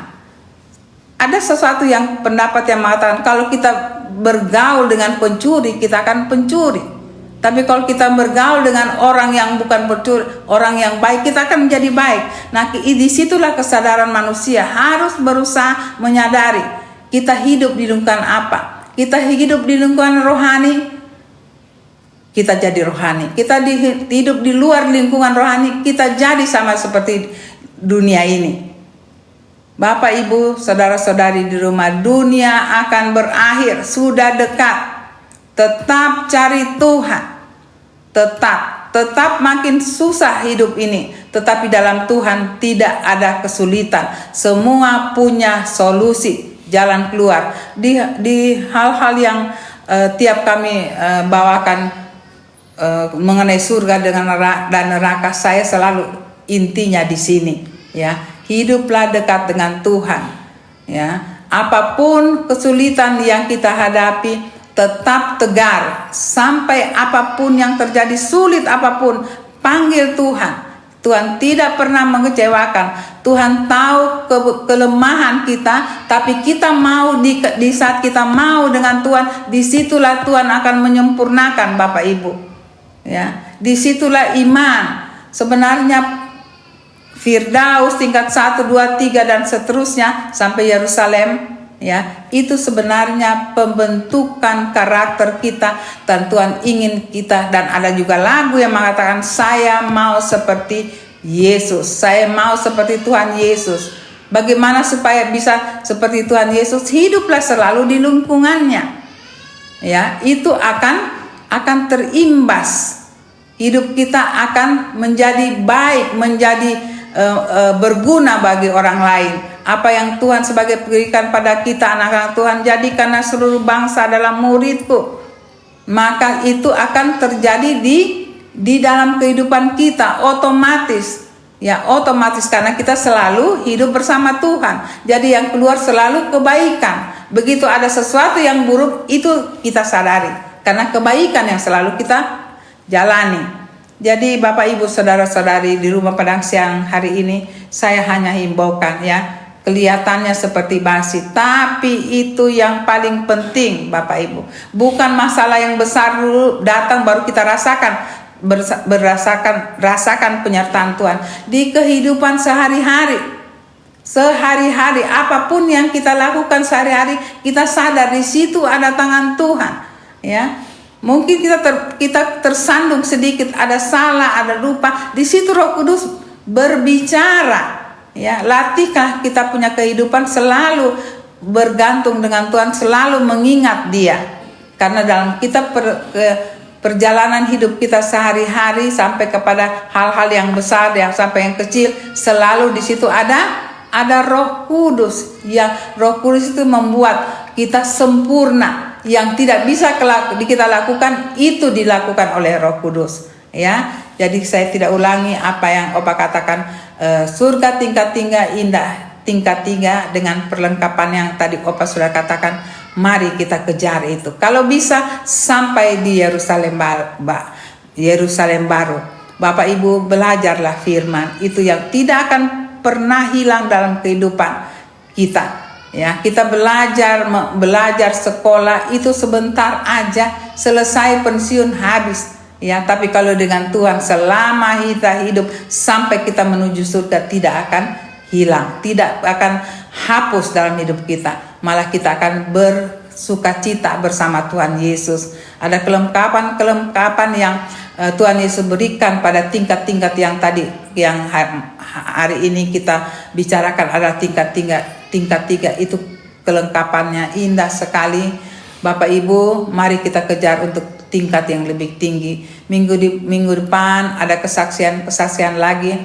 Ada sesuatu yang pendapat yang mengatakan kalau kita bergaul dengan pencuri, kita akan pencuri. Tapi kalau kita bergaul dengan orang yang bukan pencuri, orang yang baik, kita akan menjadi baik. Nah, disitulah kesadaran manusia harus berusaha menyadari kita hidup di lingkungan apa. Kita hidup di lingkungan rohani, kita jadi rohani. Kita hidup di luar lingkungan rohani, kita jadi sama seperti dunia ini. Bapak, Ibu, saudara-saudari di rumah, dunia akan berakhir, sudah dekat. Tetap cari Tuhan. Tetap makin susah hidup ini. Tetapi dalam Tuhan tidak ada kesulitan. Semua punya solusi, jalan keluar. Di hal-hal yang tiap kami bawakan mengenai surga dan neraka, saya selalu intinya di sini, ya. Hiduplah dekat dengan Tuhan, ya. Apapun kesulitan yang kita hadapi, tetap tegar sampai apapun yang terjadi, sulit apapun, panggil Tuhan. Tuhan tidak pernah mengecewakan. Tuhan tahu kelemahan kita, tapi kita mau di saat kita mau dengan Tuhan, disitulah Tuhan akan menyempurnakan, Bapak Ibu. Ya, disitulah iman. Sebenarnya Firdaus tingkat 1, 2, 3 dan seterusnya sampai Yerusalem, ya, itu sebenarnya pembentukan karakter kita, dan Tuhan ingin kita. Dan ada juga lagu yang mengatakan, saya mau seperti Yesus, saya mau seperti Tuhan Yesus. Bagaimana supaya bisa seperti Tuhan Yesus? Hiduplah selalu di lingkungannya, ya. Itu akan terimbas. Hidup kita akan menjadi baik, menjadi berguna bagi orang lain. Apa yang Tuhan sebagai berikan pada kita anak-anak Tuhan, jadikanlah seluruh bangsa adalah muridku. Maka itu akan terjadi di dalam kehidupan kita otomatis. Ya, otomatis karena kita selalu hidup bersama Tuhan. Jadi yang keluar selalu kebaikan. Begitu ada sesuatu yang buruk, itu kita sadari. Karena kebaikan yang selalu kita jalani. Jadi Bapak, Ibu, saudara-saudari di rumah pada siang hari ini, saya hanya himbaukan, ya. Kelihatannya seperti basi, tapi itu yang paling penting, Bapak Ibu. Bukan masalah yang besar dulu datang baru kita rasakan penyertaan Tuhan di kehidupan sehari-hari. Sehari-hari apapun yang kita lakukan sehari-hari, kita sadar di situ ada tangan Tuhan, ya. Mungkin kita tersandung sedikit, ada salah, ada lupa, di situ Roh Kudus berbicara. Ya, latihlah kita punya kehidupan selalu bergantung dengan Tuhan, selalu mengingat Dia. Karena dalam kita perjalanan hidup kita sehari-hari sampai kepada hal-hal yang besar, yang sampai yang kecil, selalu di situ ada Roh Kudus. Yang Roh Kudus itu membuat kita sempurna. Yang tidak bisa kita lakukan, itu dilakukan oleh Roh Kudus, ya. Jadi saya tidak ulangi apa yang Opa katakan. Surga tingkat 3 indah, tingkat 3 dengan perlengkapan yang tadi Opa sudah katakan. Mari kita kejar itu. Kalau bisa sampai di Yerusalem baru. Bapak Ibu, belajarlah firman itu yang tidak akan pernah hilang dalam kehidupan kita. Ya, kita belajar sekolah itu sebentar aja, selesai pensiun habis. Ya, tapi kalau dengan Tuhan selama kita hidup sampai kita menuju surga tidak akan hilang, tidak akan hapus dalam hidup kita. Malah kita akan bersukacita bersama Tuhan Yesus. Ada kelengkapan yang Tuhan Yesus berikan pada tingkat-tingkat yang tadi, yang hari ini kita bicarakan adalah tingkat 3 itu kelengkapannya indah sekali. Bapak Ibu, mari kita kejar untuk tingkat yang lebih tinggi. Minggu depan ada kesaksian lagi.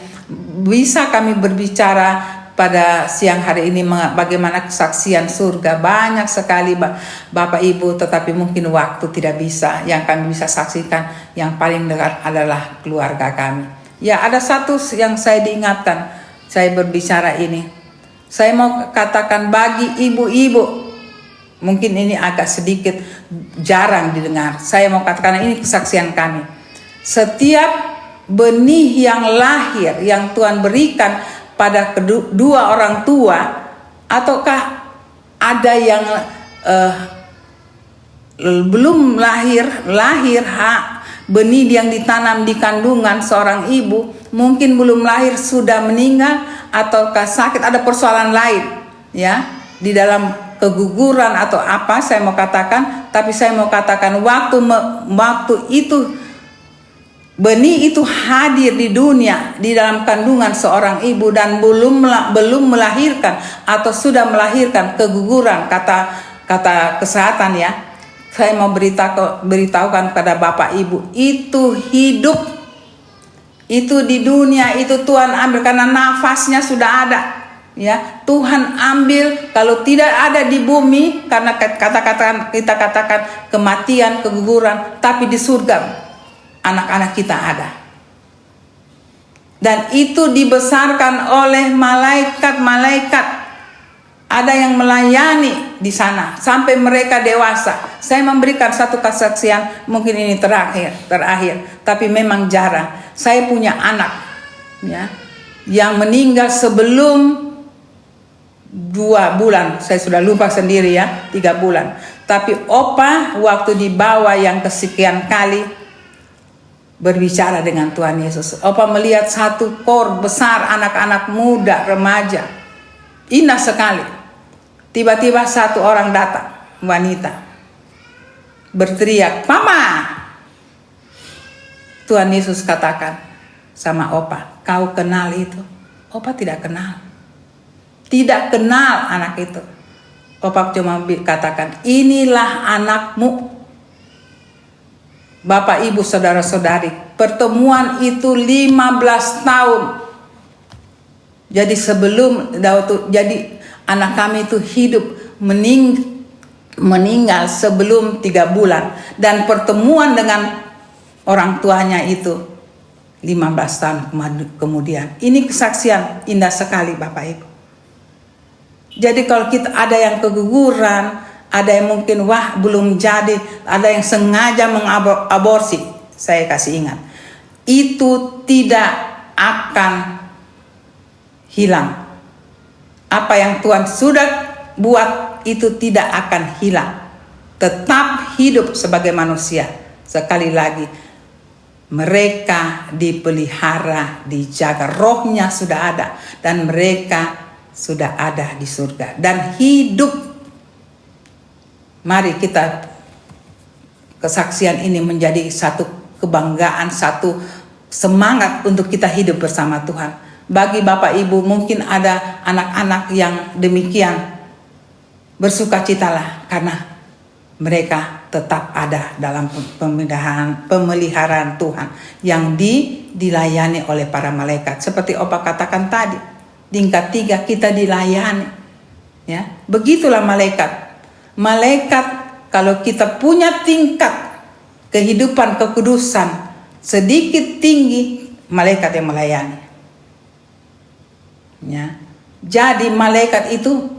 Bisa kami berbicara pada siang hari ini bagaimana kesaksian surga. Banyak sekali Bapak Ibu, tetapi mungkin waktu tidak bisa. Yang kami bisa saksikan yang paling dekat adalah keluarga kami. Ya, ada satu yang saya diingatkan, saya berbicara ini. Saya mau katakan bagi ibu-ibu, mungkin ini agak sedikit jarang didengar. Saya mau katakan ini kesaksian kami. Setiap benih yang lahir yang Tuhan berikan pada kedua orang tua, ataukah ada yang belum lahir benih yang ditanam di kandungan seorang ibu, mungkin belum lahir sudah meninggal, ataukah sakit, ada persoalan lain ya di dalam keguguran atau apa saya mau katakan. Tapi saya mau katakan waktu itu benih itu hadir di dunia di dalam kandungan seorang ibu dan belum melahirkan atau sudah melahirkan keguguran, kata kesehatan ya, saya mau beritahukan kepada Bapak Ibu, itu hidup. Itu di dunia itu Tuhan ambil karena nafasnya sudah ada. Ya, Tuhan ambil, kalau tidak ada di bumi karena kita katakan kematian, keguguran, tapi di surga anak-anak kita ada. Dan itu dibesarkan oleh malaikat-malaikat. Ada yang melayani di sana sampai mereka dewasa. Saya memberikan satu kesaksian, mungkin ini terakhir, tapi memang jarang. Saya punya anak ya, yang meninggal sebelum 2 bulan. Saya sudah lupa sendiri ya, 3 bulan. Tapi opa waktu dibawa yang kesekian kali berbicara dengan Tuhan Yesus. Opa melihat satu kor besar anak-anak muda, remaja. Indah sekali. Tiba-tiba satu orang datang, wanita, berteriak, "Mama!" Tuhan Yesus katakan sama opa, "Kau kenal itu?" Opa tidak kenal. Tidak kenal anak itu. Opa cuma katakan, "Inilah anakmu." Bapak, Ibu, saudara-saudari, pertemuan itu 15 tahun. Jadi sebelum anak kami itu hidup, meninggal sebelum 3 bulan. Dan pertemuan dengan orang tuanya itu 15 tahun kemudian. Ini kesaksian indah sekali Bapak Ibu. Jadi kalau kita ada yang keguguran, ada yang mungkin belum jadi, ada yang sengaja mengaborsi, saya kasih ingat, itu tidak akan hilang. Apa yang Tuhan sudah buat itu tidak akan hilang. Tetap hidup sebagai manusia. Sekali lagi, mereka dipelihara, dijaga, rohnya sudah ada, dan mereka sudah ada di surga dan hidup. Mari kita kesaksian ini menjadi satu kebanggaan, satu semangat untuk kita hidup bersama Tuhan. Bagi Bapak Ibu mungkin ada anak-anak yang demikian, bersukacitalah karena mereka tetap ada dalam pemeliharaan Tuhan yang dilayani oleh para malaikat. Seperti Opa katakan tadi, tingkat 3 kita dilayani. Ya, begitulah malaikat. Malaikat kalau kita punya tingkat kehidupan kekudusan sedikit tinggi, malaikat yang melayani. Ya. Jadi malaikat itu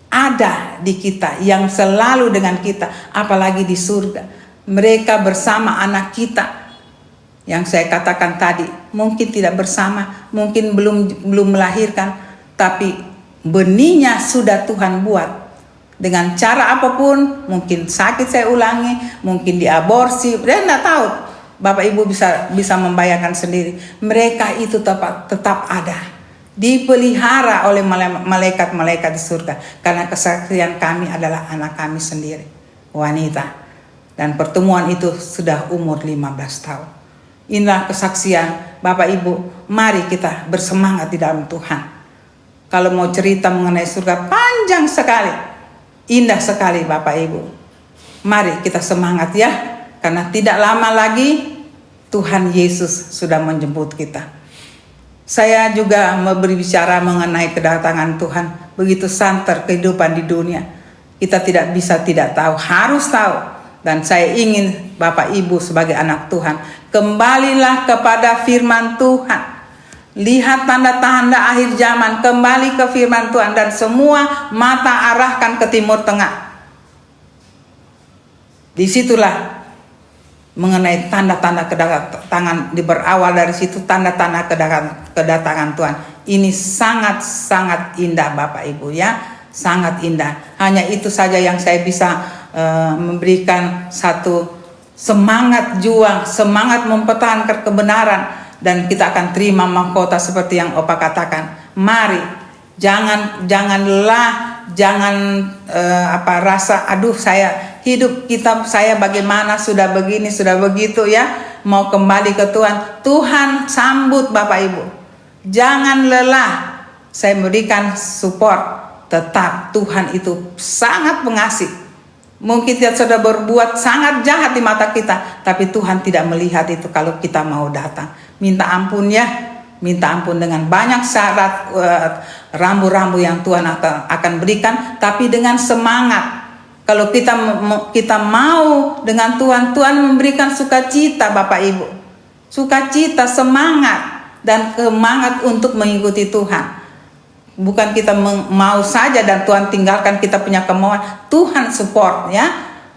ada di kita, yang selalu dengan kita, apalagi di surga. Mereka bersama anak kita. Yang saya katakan tadi, mungkin tidak bersama, mungkin belum melahirkan, tapi benihnya sudah Tuhan buat. Dengan cara apapun, mungkin sakit saya ulangi, mungkin diaborsi, saya tidak tahu. Bapak Ibu bisa membayangkan sendiri. Mereka itu tetap ada, dipelihara oleh malaikat-malaikat di surga. Karena kesaksian kami adalah anak kami sendiri, wanita. Dan pertemuan itu sudah umur 15 tahun. Inilah kesaksian Bapak Ibu. Mari kita bersemangat di dalam Tuhan. Kalau mau cerita mengenai surga panjang sekali. Indah sekali Bapak Ibu. Mari kita semangat ya. Karena tidak lama lagi Tuhan Yesus sudah menjemput kita. Saya juga mau berbicara mengenai kedatangan Tuhan. Begitu santer kehidupan di dunia. Kita tidak bisa tidak tahu, harus tahu. Dan saya ingin Bapak Ibu sebagai anak Tuhan, kembalilah kepada firman Tuhan. Lihat tanda-tanda akhir zaman, kembali ke firman Tuhan dan semua mata arahkan ke timur tengah. Disitulah mengenai tanda-tanda kedatangan, berawal dari situ tanda-tanda kedatangan Tuhan. Ini sangat-sangat indah Bapak Ibu ya, sangat indah. Hanya itu saja yang saya bisa memberikan satu semangat juang, semangat mempertahankan kebenaran. Dan kita akan terima mahkota seperti yang Opa katakan. Mari, jangan lelah, jangan rasa aduh saya hidup saya bagaimana, sudah begini, sudah begitu ya. Mau kembali ke Tuhan. Tuhan sambut Bapak Ibu. Jangan lelah. Saya memberikan support. Tetap Tuhan itu sangat pengasih. Mungkin kita sudah berbuat sangat jahat di mata kita, tapi Tuhan tidak melihat itu kalau kita mau datang. Minta ampun ya, minta ampun dengan banyak syarat rambu-rambu yang Tuhan akan berikan, tapi dengan semangat. Kalau kita mau dengan Tuhan, Tuhan memberikan sukacita Bapak Ibu. Sukacita, semangat, dan semangat untuk mengikuti Tuhan. Bukan kita mau saja dan Tuhan tinggalkan kita punya kemauan. Tuhan support ya.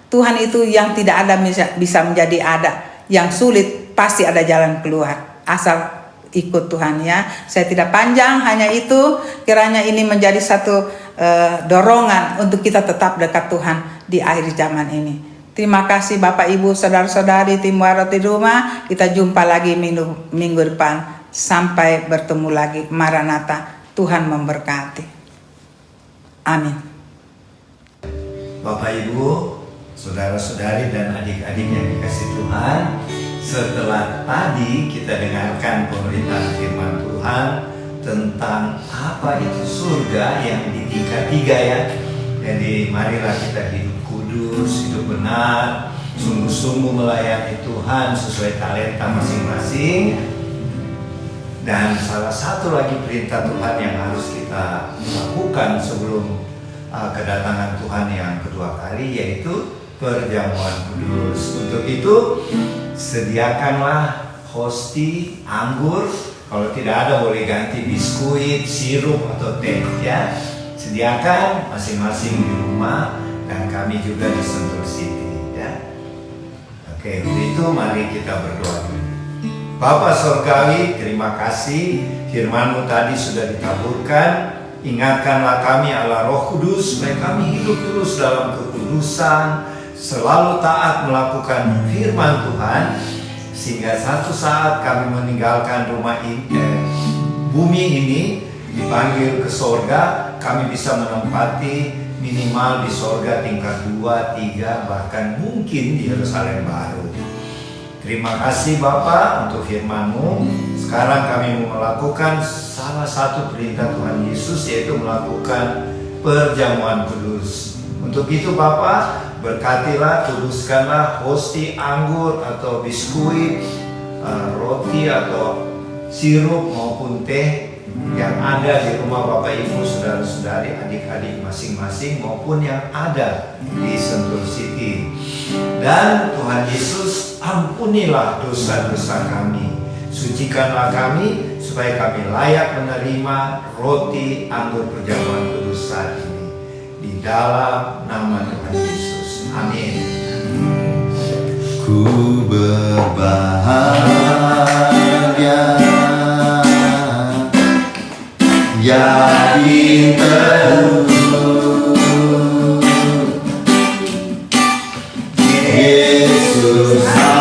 Tuhan itu yang tidak ada bisa menjadi ada. Yang sulit pasti ada jalan keluar. Asal ikut Tuhan ya. Saya tidak panjang, hanya itu. Kiranya ini menjadi satu dorongan untuk kita tetap dekat Tuhan di akhir zaman ini. Terima kasih Bapak Ibu, saudara-saudari tim Warot di rumah. Kita jumpa lagi minggu depan. Sampai bertemu lagi. Maranatha. Tuhan memberkati. Amin. Bapak Ibu, saudara-saudari dan adik-adik yang dikasih Tuhan, setelah tadi kita dengarkan pemberitaan firman Tuhan tentang apa itu surga yang di tingkat 3 ya. Jadi marilah kita hidup kudus, hidup benar, sungguh-sungguh melayani Tuhan sesuai talenta masing-masing. Dan salah satu lagi perintah Tuhan yang harus kita lakukan sebelum kedatangan Tuhan yang kedua kali, yaitu perjamuan kudus. Untuk itu sediakanlah hosti anggur. Kalau tidak ada boleh ganti biskuit, sirup atau teh ya. Sediakan masing-masing di rumah dan kami juga di Sentul City ya. Oke, untuk itu mari kita berdoa dulu. Bapa Sorgawi, terima kasih firman-Mu tadi sudah ditaburkan. Ingatkanlah kami Allah Roh Kudus supaya kami hidup terus dalam kekudusan, selalu taat melakukan firman Tuhan, sehingga satu saat kami meninggalkan bumi ini, dipanggil ke sorga, kami bisa menempati minimal di sorga tingkat 2, 3, bahkan mungkin di Yerusalem baru. Terima kasih Bapa untuk firman-Mu. Sekarang kami mau melakukan salah satu perintah Tuhan Yesus, yaitu melakukan perjamuan kudus. Untuk itu Bapa, berkatilah, kuduskanlah hosti anggur atau biskuit, roti atau sirup maupun teh yang ada di rumah Bapak Ibu, saudara-saudari, adik-adik masing-masing maupun yang ada di Sentul City. Dan Tuhan Yesus, ampunilah dosa-dosa kami, sucikanlah kami supaya kami layak menerima roti anggur perjamuan kudus saat ini. Di dalam nama Tuhan Yesus, amin. Ku berbahagia menjadi teduh. Yesus abadi,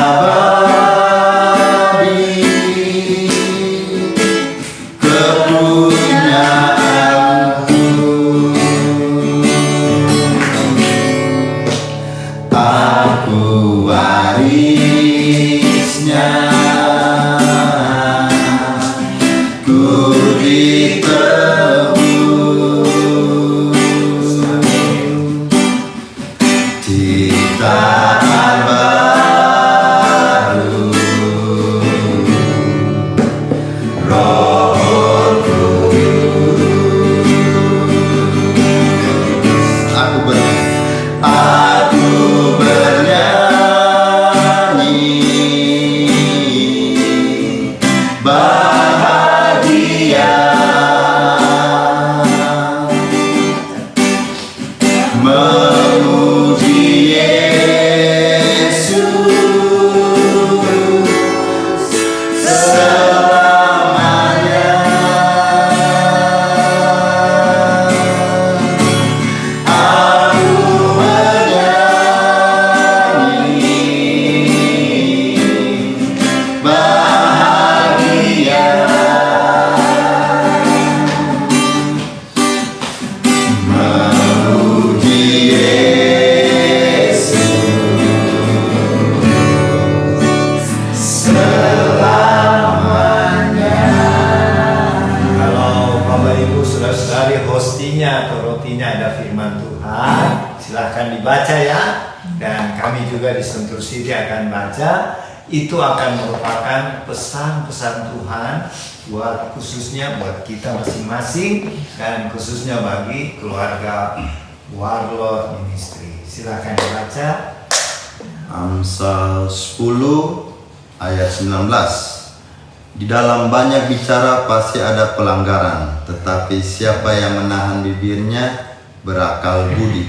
kepunyaanku. Aku warisnya, ku ditebus ciptaan baru. Roh Kudus, aku bernyanyi bahagia, memuji Yesus selamanya. Aku bernyanyi bahagia, memuji Yesus selamanya. Kalau Bapak Ibu saudara-saudari hostinya atau rotinya ada firman Tuhan, silahkan dibaca ya. Dan kami juga di Sentul City akan baca. Itu akan merupakan pesan-pesan Tuhan buat khususnya buat kita masing-masing dan khususnya bagi keluarga Warlord Ministry. Silahkan dibaca. Amsal 10 ayat 19. Di dalam banyak bicara pasti ada pelanggaran, tetapi siapa yang menahan bibirnya berakal budi.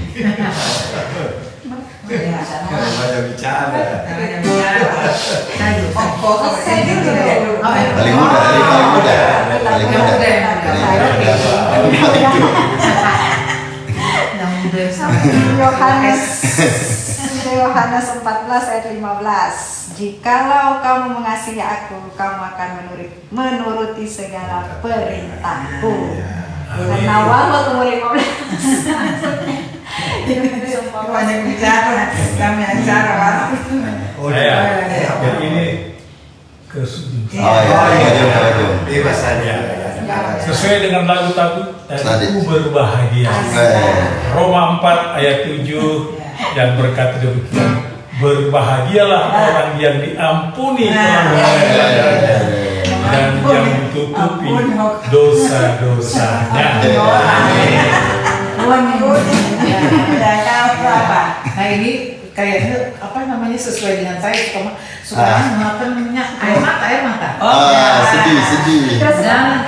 Kalau baca bicara. Paling muda, paling muda. Paling muda. Yohanes 14 ayat 15. Jikalau kamu mengasihi aku, kamu akan menuruti segala perintahku. Karena waktu umur 15. Banyak bicara, kami acara. Jadi ini kesulitan. Oh iya. Bebas saja. Sesuai dengan lagu tadi, ku berbahagia. Roma 4 ayat 7 yang berkata demikian, berbahagialah orang yang diampuni pelanggarannya dan yang ditutupi dosa-dosanya. Nah ini kayaknya apa namanya sesuai dengan saya suka makan minyak air mata. Sedih. Dan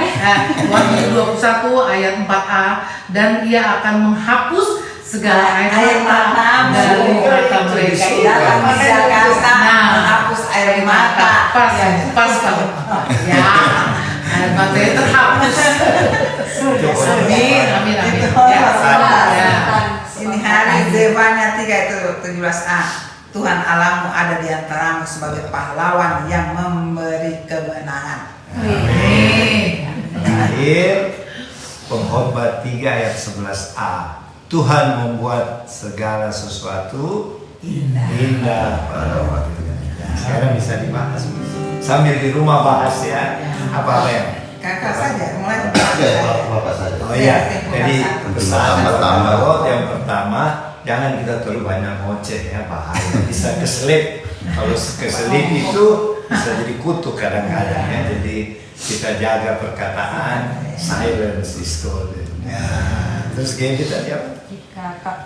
Wahyu 21 ayat 4a, dan ia akan menghapus segala air mata dari mata mereka. Menghapus air mata. Pas kalau ya air mata terhapus. Amin. Ya. Ini hari Zefanya 3 itu 17a. Tuhan Allahmu ada di antaramu sebagai pahlawan yang memberi kemenangan. Terakhir, Pengkhotbah 3 ayat 11a. Tuhan membuat segala sesuatu indah pada waktunya. Sekarang bisa dibahas. Sambil di rumah bahas ya. Apa yang? Kakak saja mulai. Bapak saja. Oh iya, jadi pesan Pertama. yang pertama, jangan kita terlalu banyak ngoceh ya, bahaya bisa keselip. Kalau keselip itu bisa jadi kutuk kadang-kadang ya. Jadi kita jaga perkataan, silence is golden. Ya. Terus game kita dia.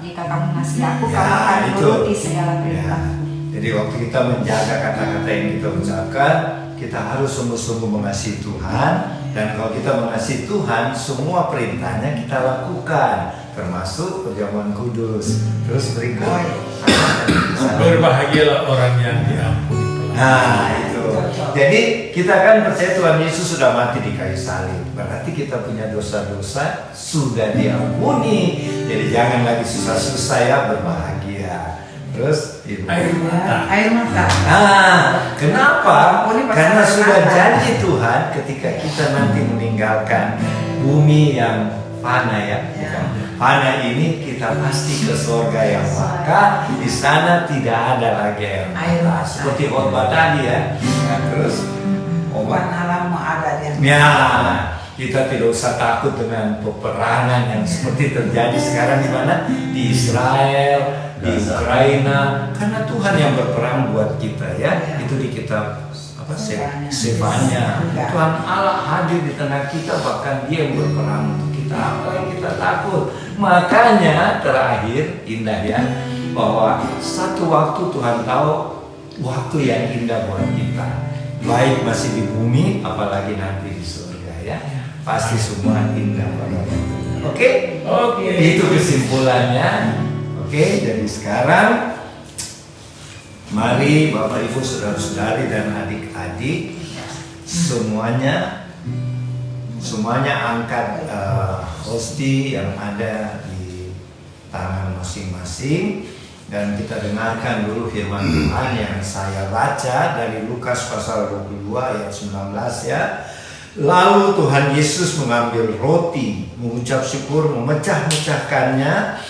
Jika kamu mengasihi aku, kamu akan menuruti segala perintahku. Jadi waktu kita menjaga kata-kata yang kita ucapkan, kita harus sungguh-sungguh mengasihi Tuhan. Dan kalau kita mengasihi Tuhan, semua perintahnya kita lakukan, termasuk perjamuan kudus. Terus berikut, Berbahagialah orang yang diampuni pelanggaran. nah itu Jadi kita kan percaya Tuhan Yesus sudah mati di kayu salib. Berarti kita punya dosa-dosa sudah diampuni. Jadi jangan lagi susah-susah ya, berbahagia. Terus Air mata. Air mata. Nah, kenapa? Ampuni pakai Karena air sudah mata. janji Tuhan ketika kita nanti meninggalkan bumi yang fana ya. Ya. Fana ini kita pasti ke surga yang maka di sana tidak ada lagi air Air mata. mata. Seperti khotbah tadi ya. Nah, terus Tuhan alammu ada di antara. ya, kita tidak usah takut dengan peperangan yang seperti terjadi sekarang di mana? Di Israel, di Ukraina, karena Tuhan yang berperang buat kita ya. Itu di kitab apa Sefanya. Tuhan Allah hadir di tengah kita, bahkan Dia yang berperang untuk kita. Apa yang kita takut? Makanya terakhir indah ya, bahwa satu waktu Tuhan tahu waktu yang indah buat kita. Baik masih di bumi, apalagi nanti di surga ya. Pasti semua indah pada waktu itu. Oke? Oke. Itu kesimpulannya. Oke, jadi sekarang mari Bapak Ibu saudara-saudari dan adik-adik semuanya angkat hosti yang ada di tangan masing-masing. Dan kita dengarkan dulu firman Tuhan yang saya baca dari Lukas pasal 22 ayat 19 ya. Lalu Tuhan Yesus mengambil roti, mengucap syukur, memecah-mecahkannya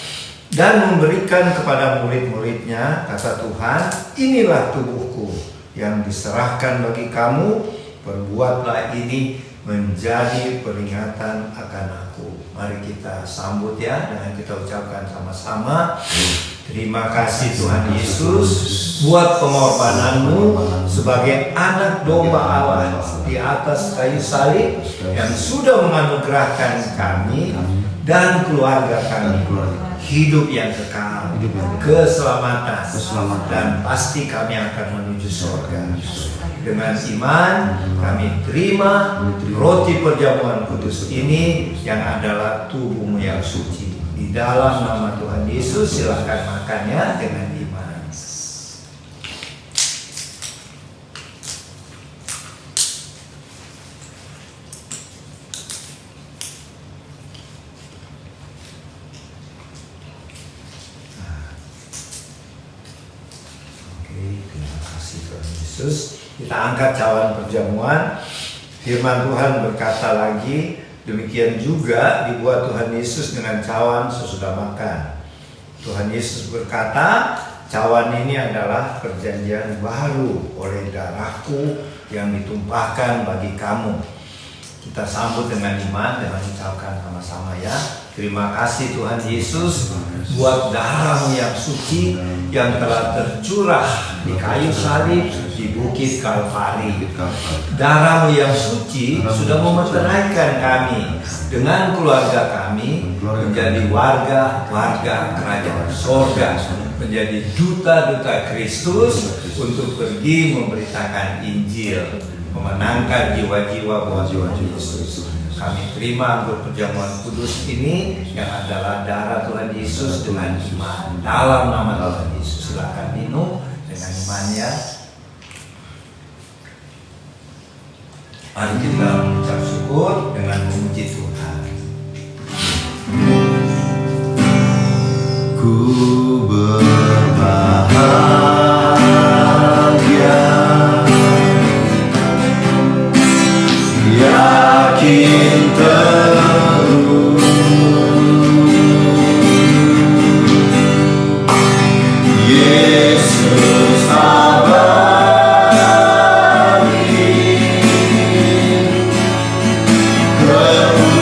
dan memberikan kepada murid-muridnya. Kata Tuhan, inilah tubuhku yang diserahkan bagi kamu, perbuatlah ini menjadi peringatan akan aku. Mari kita sambut ya, dengan kita ucapkan sama-sama. Terima kasih Tuhan Yesus buat pengorbananmu sebagai anak domba Allah di atas kayu salib yang sudah menganugerahkan kami dan keluarga kami hidup yang kekal, keselamatan, dan pasti kami akan menuju surga. Dengan iman kami terima roti perjamuan kudus ini yang adalah tubuhmu yang suci. Di dalam nama Tuhan Yesus silakan makannya dengan iman. Oke, terima kasih Tuhan Yesus. Kita angkat cawan perjamuan. Firman Tuhan berkata lagi, demikian juga dibuat Tuhan Yesus dengan cawan sesudah makan. Tuhan Yesus berkata, cawan ini adalah perjanjian baru oleh darahku yang ditumpahkan bagi kamu. Kita sambut dengan iman, dengan ucapkan sama-sama ya. Terima kasih Tuhan Yesus buat darah-Mu yang suci yang telah tercurah di kayu salib di Bukit Kalvari. Darah-Mu yang suci sudah memeteraikan kami dengan keluarga kami menjadi warga kerajaan sorga, menjadi duta-duta Kristus untuk pergi memberitakan Injil, memenangkan jiwa-jiwa buat Tuhan Yesus. Kami terima anggur perjamuan kudus ini yang adalah darah Tuhan Yesus dengan iman. Dalam nama Tuhan Yesus silakan minum dengan iman ya. Mari kita mengucap syukur dengan memuji Tuhan. Ku berbahagia, yakin terus Yesus abadi, kemuliaan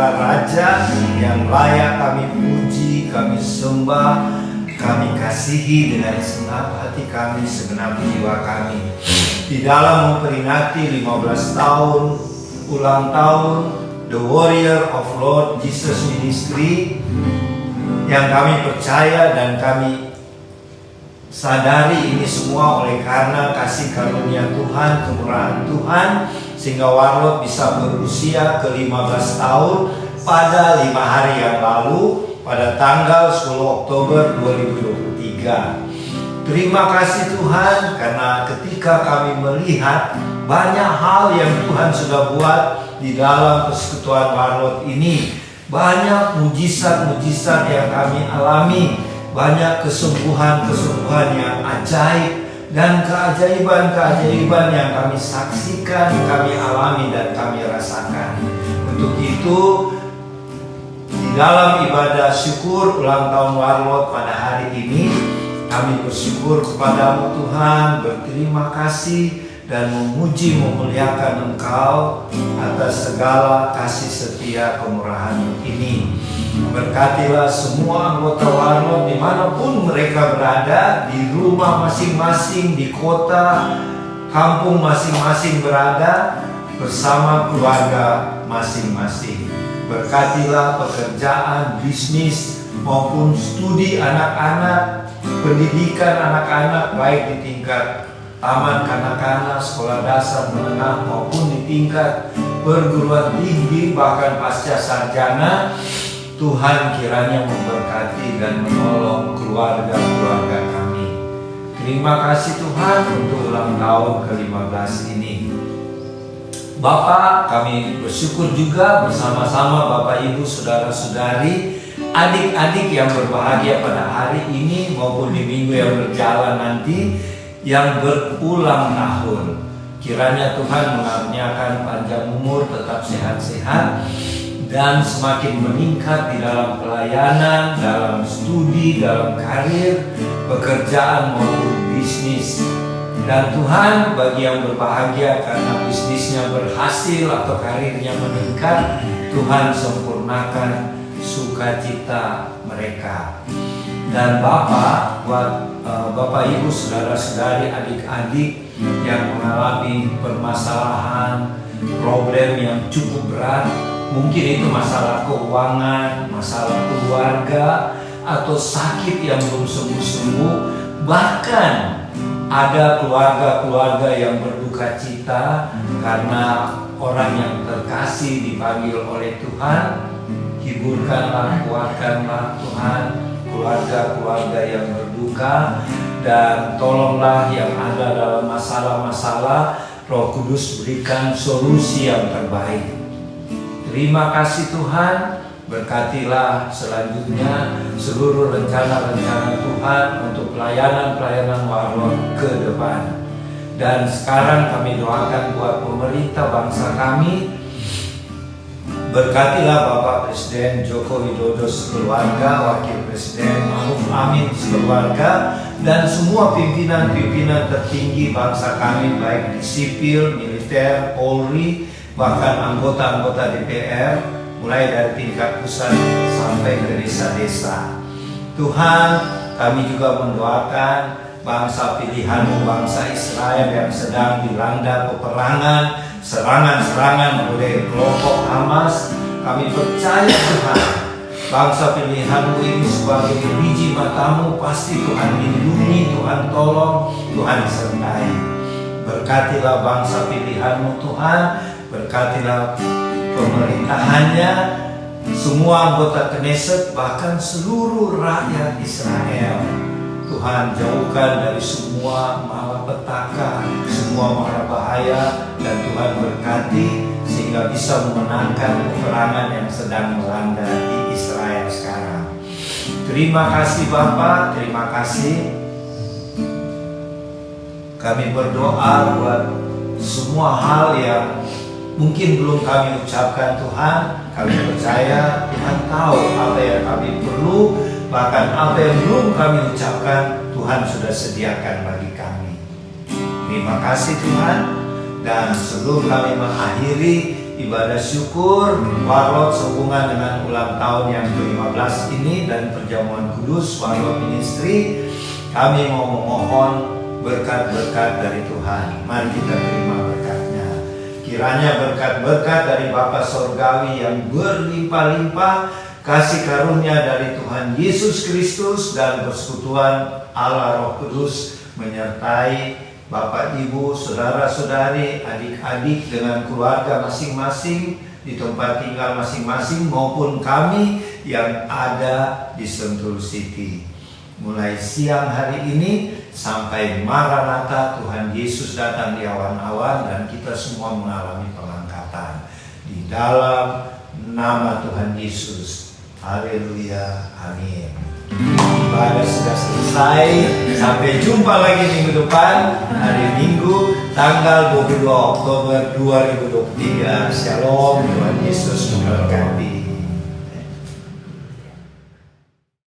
Saudara Raja yang layak kami puji, kami sembah, kami kasihi dengan segenap hati kami, segenap jiwa kami. Di dalam memperingati 15 tahun ulang tahun The Warrior of Lord Jesus Ministry yang kami percaya dan kami sadari ini semua oleh karena kasih karunia Tuhan, kemurahan Tuhan, sehingga Warlot bisa berusia ke-15 tahun pada 5 hari yang lalu pada tanggal 10 Oktober 2023. Terima kasih Tuhan karena ketika kami melihat banyak hal yang Tuhan sudah buat di dalam persekutuan Warlot ini, banyak mujizat-mujizat yang kami alami, banyak kesembuhan-kesembuhan yang ajaib dan keajaiban-keajaiban yang kami saksikan, kami alami dan kami rasakan. Untuk itu, di dalam ibadah syukur ulang tahun Warlot pada hari ini, kami bersyukur kepadamu Tuhan, berterima kasih dan memuji memuliakan Engkau atas segala kasih setia kemurahan ini. Berkatilah semua anggota Warlot dimanapun mereka berada, di rumah masing-masing, di kota, kampung masing-masing berada, bersama keluarga masing-masing. Berkatilah pekerjaan, bisnis, maupun studi anak-anak, pendidikan anak-anak baik di tingkat taman kanak-kanak, sekolah dasar, menengah maupun di tingkat perguruan tinggi bahkan pasca sarjana. Tuhan kiranya memberkati dan menolong keluarga-keluarga kami. Terima kasih Tuhan untuk ulang tahun ke-15 ini. Bapak, kami bersyukur juga bersama-sama Bapak Ibu Saudara-saudari, adik-adik yang berbahagia pada hari ini maupun di minggu yang berjalan nanti, yang berulang tahun. Kiranya Tuhan mengaruniakan panjang umur, tetap sehat-sehat, dan semakin meningkat di dalam pelayanan, dalam studi, dalam karir, pekerjaan maupun bisnis. Dan Tuhan, bagi yang berbahagia karena bisnisnya berhasil atau karirnya meningkat, Tuhan sempurnakan sukacita mereka. Dan Bapak, buat Bapak Ibu Saudara-saudari, adik-adik yang mengalami permasalahan, problem yang cukup berat, mungkin itu masalah keuangan, masalah keluarga, atau sakit yang belum sembuh-sembuh, bahkan ada keluarga-keluarga yang berduka cita karena orang yang terkasih dipanggil oleh Tuhan. Hiburkanlah, kuatkanlah Tuhan keluarga-keluarga yang berduka, dan tolonglah yang ada dalam masalah-masalah, Roh Kudus berikan solusi yang terbaik. Terima kasih Tuhan, berkatilah selanjutnya seluruh rencana-rencana Tuhan untuk pelayanan-pelayanan Warlot ke depan. Dan sekarang kami doakan buat pemerintah bangsa kami. Berkatilah Bapak Presiden Joko Widodo sekeluarga, Wakil Presiden Ma'ruf Amin sekeluarga, dan semua pimpinan-pimpinan tertinggi bangsa kami, baik di sipil, militer, Polri, bahkan anggota-anggota DPR, mulai dari tingkat pusat sampai ke desa-desa. Tuhan, kami juga mendoakan bangsa pilihan-Mu, bangsa Israel yang sedang dilanda peperangan, serangan-serangan oleh kelompok Hamas. Kami percaya Tuhan, bangsa pilihan-Mu ini sebagai biji mata-Mu, pasti Tuhan lindungi, Tuhan tolong, Tuhan sertai. Berkatilah bangsa pilihan-Mu Tuhan, berkatilah pemerintahannya, semua anggota Knesset, bahkan seluruh rakyat Israel. Tuhan, jauhkan dari semua malapetaka, semua mara bahaya, dan Tuhan berkati sehingga bisa memenangkan peperangan yang sedang melanda di Israel sekarang. Terima kasih Bapak, terima kasih. Kami berdoa buat semua hal yang mungkin belum kami ucapkan Tuhan. Kami percaya Tuhan tahu apa yang kami perlu, bahkan apa yang belum kami ucapkan Tuhan sudah sediakan bagi kami. Terima kasih Tuhan. Dan sebelum kami mengakhiri, ibadah syukur Warlot sehubungan dengan ulang tahun yang ke-15 ini dan perjamuan kudus Warlot Ministry. Kami mau memohon berkat-berkat dari Tuhan. Mari kita terima berkatnya. Kiranya berkat-berkat dari Bapa Sorgawi yang berlimpah-limpah, kasih karunia dari Tuhan Yesus Kristus dan persekutuan Allah Roh Kudus menyertai Bapak, Ibu, saudara-saudari, adik-adik dengan keluarga masing-masing di tempat tinggal masing-masing maupun kami yang ada di Sentul City. Mulai siang hari ini sampai Maranatha Tuhan Yesus datang di awan-awan dan kita semua mengalami pengangkatan. Di dalam nama Tuhan Yesus. Haleluya. Amin. Ibadah sudah selesai. Sampai jumpa lagi minggu depan, hari Minggu tanggal 22 Oktober 2023. Shalom, Tuhan Yesus memberkati.